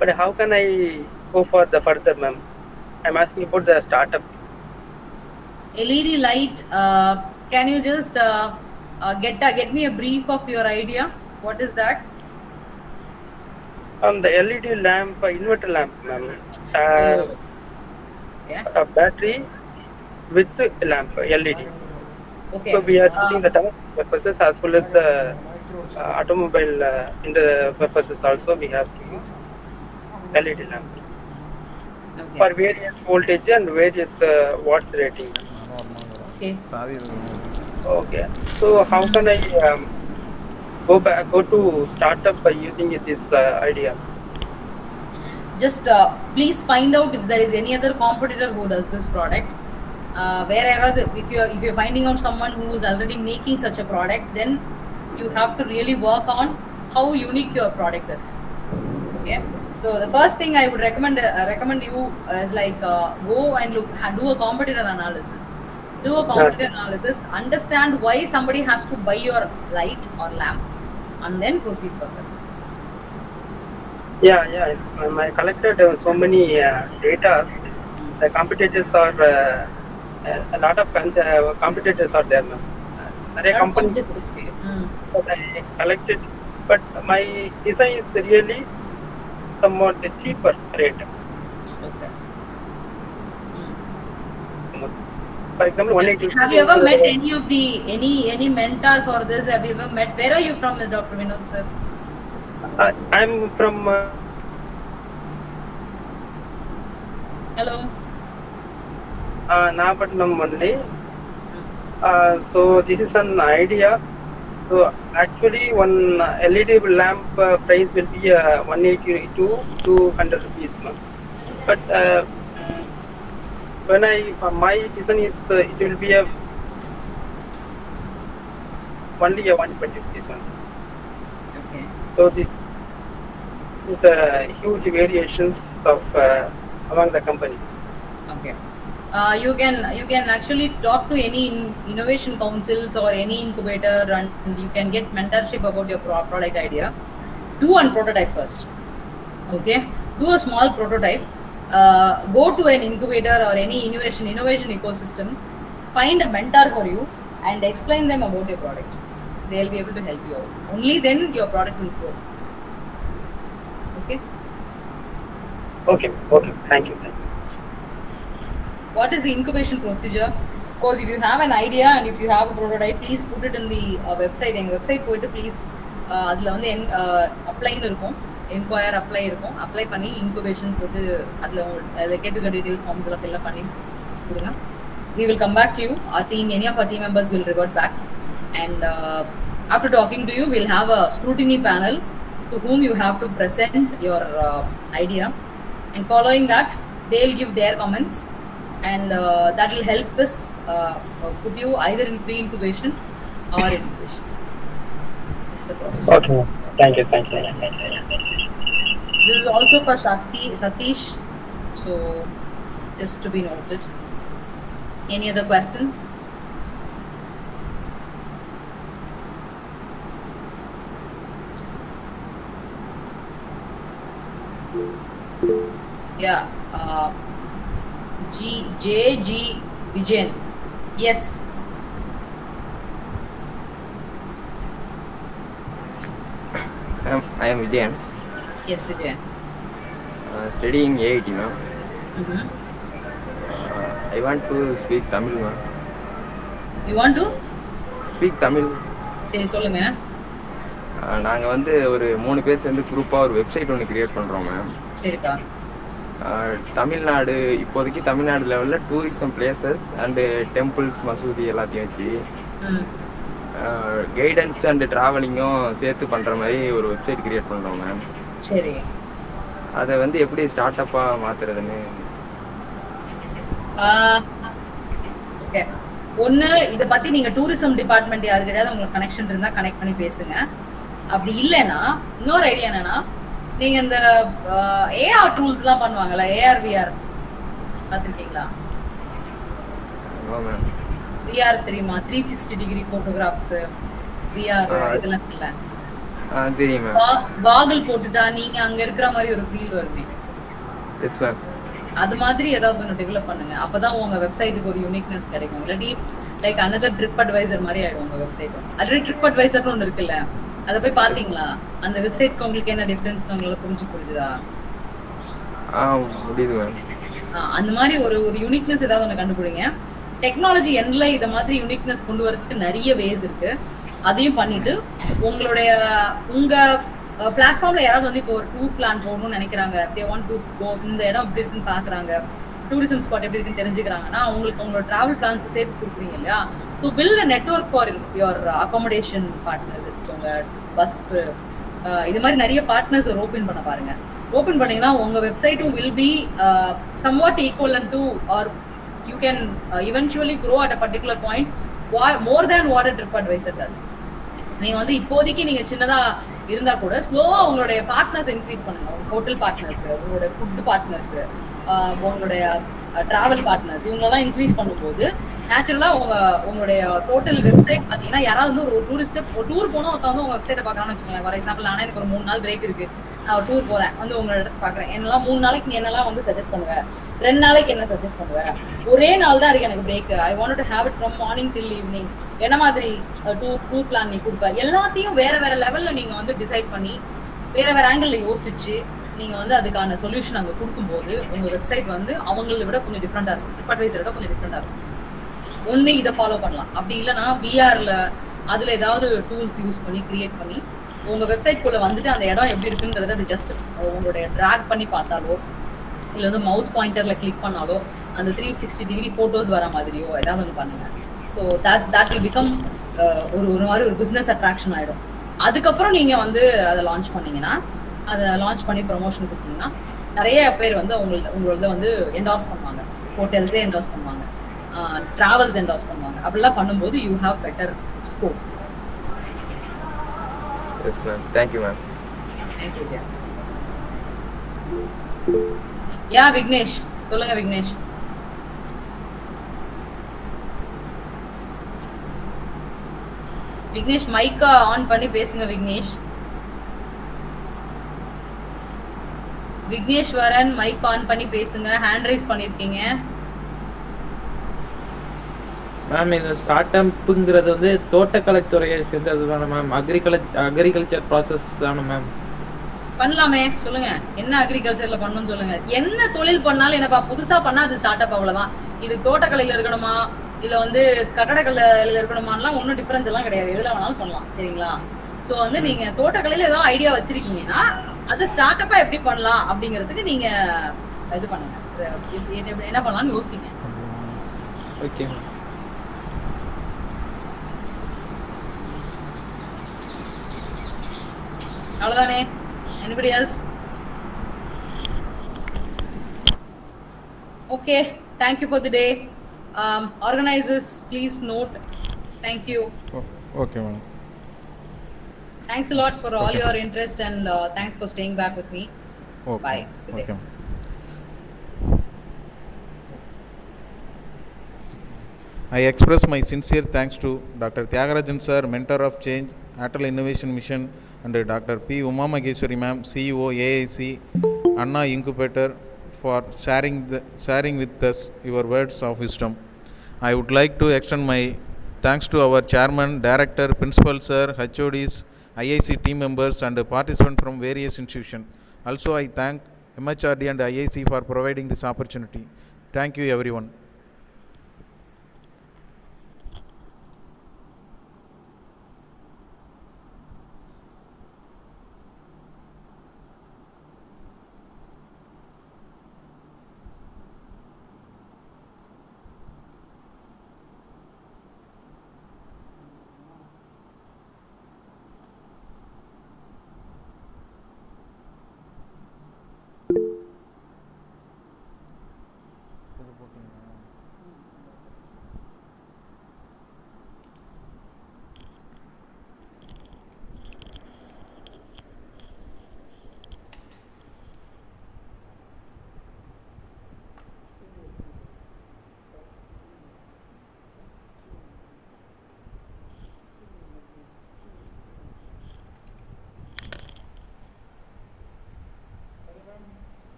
But how can I go for the further, ma'am? I'm asking about the startup. LED light, can you just get me a brief of your idea? What is that? The LED lamp, inverter lamp, ma'am. Yeah. Battery with lamp LED. Okay. So we are using the domestic purposes as well as the automobile in the purposes also we have to use LED lamp Okay. for various voltage and various watts rating. Okay. சாவி இருக்கும். Okay. So how can I go to startup by using this idea? Just please find out if there is any other competitor who does this product. Wherever if you're finding out someone who is already making such a product, then you have to really work on how unique your product is. Okay. So the first thing I would recommend you is like go and do a competitor analysis. Do a competitor analysis. Understand why somebody has to buy your light or lamp, and then proceed further. Yeah. I collected so many data. The competitors are a lot of competitors are there now. There are companies that I collected, but my design is really somewhat cheaper rate. Okay. For example, 180. Have you ever met any mentor for this? Have you ever met? Where are you from, Dr. Vinod sir? I'm from. Hello. Nagapattinam only. So this is an idea. So actually, one LED lamp price will be 180 to 200 rupees. But when my design is it will be only a 120 rupees one. Okay. So this is huge variations of among the companies. Okay. You can actually talk to any innovation councils or any incubator, and you can get mentorship about your product idea. Do one prototype first. Okay. Do a small prototype. Go to an incubator or any innovation ecosystem. Find a mentor for you and explain them about your product. They'll be able to help you out. Only then your product will grow. Okay. Okay. Thank you. What is the incubation procedure? Of course, if you have an idea and if you have a prototype, please put it in the website. எங்கள் website போயிட்டு please அதில் வந்து அப்ளைன்னு இருக்கும், enquire apply இருக்கும். Apply பண்ணி incubation போட்டு அதில் கேட்டுக்க டீட்டெயில் ஃபார்ம்ஸ் எல்லாம் ஃபில்அப் பண்ணி கொடுங்க. We will come back to you. Our team, any of our team members will revert back. And after talking to you, we'll have a scrutiny panel to whom you have to present your idea. And following that, they'll give their comments. And that will help us put you either in pre-incubation or incubation. This is the process. Okay. Thank you. This is also for Satish. So just to be noted. Any other questions? Yeah. J.G. Vijayan. Yes. I am Vijayan. Yes, Vijayan. Studying AIT, ma'am. I want to speak Tamil, ma'am. You want to? Speak Tamil. சரி சொல்லுங்க. நாங்கள் வந்து ஒரு 3 பேர் சேர்ந்து குரூப்பாக ஒரு website ஒன்று கிரியேட் பண்ணுறோம் மேம். சரிப்பா. தமிழ்நாடு இப்போதைக்கு தமிழ்நாடு லெவலில் டூரிசம் பிளேசஸ் அண்டு டெம்பிள்ஸ் மசூதி எல்லாத்தையும் வச்சு கைடன்ஸ் அண்டு ட்ராவலிங்கும் சேர்த்து பண்ணுற மாதிரி ஒரு வெப்சைட் கிரியேட் பண்ணுறோம் மேம். சரி. அதை வந்து எப்படி ஸ்டார்ட் அப்பாக மாற்றுறதுன்னு. ஓகே. ஒன்று இதை பற்றி நீங்கள் டூரிசம் டிபார்ட்மெண்ட் யாருக்கிட்டையாவது உங்களுக்கு கனெக்ஷன் இருந்தால் கனெக்ட் பண்ணி பேசுங்க. அப்படி இல்லைன்னா இன்னொரு ஐடியா என்னன்னா, நீங்க இந்த ஏஆர் டூல்ஸ்லாம் பண்ணுவாங்கல்ல, ஏஆர்-விஆர் பார்த்துருக்கீங்களா? விஆர் தெரியுமா? 360 டிகிரி ஃபோட்டோகிராஃப்ஸ், விஆர் இதெல்லாம் இல்ல தெரியும். காகல் போட்டுட்டா நீங்க அங்க இருக்கிற மாதிரி ஒரு ஃபீல் வருமே. Yes ma'am. அது மாதிரி ஏதாவது ஒன்று டெவலப் பண்ணுங்க. அப்பதான் உங்க வெப்சைட்டுக்கு ஒரு யூனிக்னஸ் கிடைக்கும். இல்லாட்டி லைக் அனதர் ட்ரிப் அட்வைசர் மாதிரி ஆயிடும் உங்க வெப்சைட். ஆல்ரெடி ட்ரிப் அட்வைசர்னு ஒன்று இருக்குல்ல, அதை போய் பாத்தீங்களா? அந்த வெப்சைட்க்கு உங்களுக்கு என்ன டிஃபரன்ஸ் உங்களால புரிஞ்சுதா? முடியுது மேம். அந்த மாதிரி ஒரு ஒரு யூனிக்னஸ் ஏதாவது ஒன்று கண்டுபிடிங்க. டெக்னாலஜி எண்ட்ல இதை மாதிரி யூனிக்னஸ் கொண்டு வரதுக்கு நிறைய வேஸ் இருக்கு. அதையும் பண்ணிட்டு உங்களுடைய உங்க பிளாட்ஃபார்ம்ல யாராவது வந்து இப்போ ஒரு டூர் பிளான் போகணும்னு நினைக்கிறாங்க, தே வாண்ட் டு கோ, இந்த இடம் எப்படி இருக்குன்னு பாக்குறாங்க, டூரிசம் ஸ்பாட் எப்படி இருக்குன்னு தெரிஞ்சுக்கிறாங்கன்னா உங்களுக்கு உங்களோட டிராவல் பிளான்ஸ் சேர்த்து கொடுக்குறீங்க இல்லையா. So build a network for your accommodation partners. உங்க பஸ் இது மாதிரி நிறைய பார்ட்னர்ஸ் ஓப்பன் பண்ண பாருங்க. ஓப்பன் பண்ணீங்கன்னா உங்க வெப்சைட்டும் will be somewhat equivalent to, or you can eventually grow at a particular point more than what a TripAdvisor does. நீங்க வந்து இப்போதைக்கு நீங்க சின்னதா இருந்தா கூட ஸ்லோவா உங்களுடைய பார்ட்னர்ஸ் இன்க்ரீஸ் பண்ணுங்க. உங்க ஹோட்டல் பார்ட்னர்ஸ், உங்களுடைய ஃபுட் பார்ட்னர்ஸ், உங்களுடைய டிராவல் பார்ட்னர்ஸ், இவங்களெல்லாம் இன்க்ரீஸ் பண்ணும்போது நேச்சுரலா உங்களுடைய டோட்டல் வெப்சைட் பார்த்தீங்கன்னா யாராவது வந்து ஒரு டூரிஸ்ட் ஒரு டூர் போனா ஒருத்தவங்க வந்து உங்க வெப்சைட்டை பார்க்கறான்னு வச்சுக்கோங்களேன். ஃபார் எக்ஸாம்பிள் நானே எனக்கு ஒரு 3 நாள் பிரேக் இருக்கு, நான் ஒரு டூர் போறேன், வந்து உங்களோட இடத்த பாக்குறேன். என்னெல்லாம் 3 நாளைக்கு நீ என்னெல்லாம் வந்து சஜஸ்ட் பண்ணுவேன், 2 நாளைக்கு என்ன சஜஸ்ட் பண்ணுவேன், ஒரே நாள் தான் இருக்கு எனக்கு break, I want to have it from morning till evening, என்ன மாதிரி டூர் பிளான் நீ கொடுப்ப, எல்லாத்தையும் வேற வேற லெவல்ல நீங்க வந்து டிசைட் பண்ணி வேற வேற ஆங்கிள் யோசிச்சு நீங்க வந்து அதுக்கான சொல்யூஷன் அங்க கொடுக்கும்போது உங்க வெப்சைட் வந்து அவங்கள விட கொஞ்சம் டிஃப்ரெண்டா இருக்கும், TripAdvisor விட கொஞ்சம் டிஃப்ரெண்டா இருக்கும். ஒண்ணு இதை ஃபாலோ பண்ணலாம். அப்படி இல்லைன்னா விஆர்ல அதுல ஏதாவது டூல்ஸ் யூஸ் பண்ணி கிரியேட் பண்ணி உங்க வெப்சைட் குள்ள வந்துட்டு அந்த இடம் எப்படி இருக்குன்றத அது ஜஸ்ட் உங்களுடைய டிராக் பண்ணி பார்த்தாலோ இல்லை வந்து மவுஸ் பாயிண்டர்ல கிளிக் பண்ணாலோ அந்த 360 டிகிரி போட்டோஸ் வர மாதிரியோ ஏதாவது ஒன்று பண்ணுங்க. ஸோ that will become ஒரு மாதிரி ஒரு பிஸ்னஸ் அட்ராக்ஷன் ஆயிடும். அதுக்கப்புறம் நீங்க வந்து அதை லான்ச் பண்ணீங்கன்னா, அதை லான்ச் பண்ணி ப்ரொமோஷன் கொடுத்தீங்கன்னா நிறைய பேர் வந்து உங்களோட வந்து என்டார்ஸ் பண்ணுவாங்க. ஹோட்டல்ஸே என்டார்ஸ் பண்ணுவாங்க, டிராவல்ஸ் என்டார்ஸ் பண்ணுவாங்க. அப்படிலாம் பண்ணும்போது you have better scope. Yes ma'am, thank you ma'am. Thank you Jay. யா விக்னேஷ், சொல்லுங்க விக்னேஷ். விக்னேஷ் மைக்க ஆன் பண்ணி பேசுங்க விக்னேஷ். விக்னேஸ்வரன் மைக் ஆன் பண்ணி பேசுங்க, ஹேண்ட் ரைஸ் பண்ணிருக்கீங்க. மேம் இந்த ஸ்டார்ட் அப்ங்கிறது வந்து தோட்டக்கலைத்துறையை சேர்ந்தது தானே மேம்? அக்ரிகல்ச்சர் ப்ராசஸ் தானே மேம்? பண்ணலாமே, சொல்லுங்க என்ன அக்ரிகல்ச்சர்ல பண்ணணும்னு சொல்லுங்க. என்ன தொழில் பண்ணாலும் என்னப்பா புதுசா பண்ணா அது ஸ்டார்ட் அப், அவ்வளவுதான். இது தோட்டக்கலையில இருக்கணுமா இல்ல வந்து கட்டடக்கலையில இருக்கணுமான்லாம் ஒன்றும் டிஃபரன்ஸ் எல்லாம் கிடையாது, எதுல வேணாலும் பண்ணலாம். சரிங்களா? ஸோ வந்து நீங்க தோட்டக்கலையில ஏதாவது ஐடியா வச்சிருக்கீங்கன்னா அது ஸ்டார்ட் அப்பா எப்படி பண்ணலாம் அப்படிங்கிறதுக்கு நீங்க இது பண்ணுங்க, என்ன பண்ணலாம்னு யோசிங்க. ஓகே. அவ்வளவுதானே? anybody else? Okay, thank you for the day. Organizers, please note. Thank you. Okay madam. Thanks a lot for all your interest and thanks for staying back with me. Okay. Bye. Good day. Okay. I express my sincere thanks to Dr. Tyagarajan sir, Mentor of Change, Atal Innovation Mission, and Dr. P. Uma Maheshwari ma'am, CEO AIC Anna Incubator, for sharing with us your words of wisdom. I would like to extend my thanks to our chairman, director, principal sir, HODs, IIC team members and participants from various institutions. Also I thank MHRD and IIC for providing this opportunity. Thank you everyone.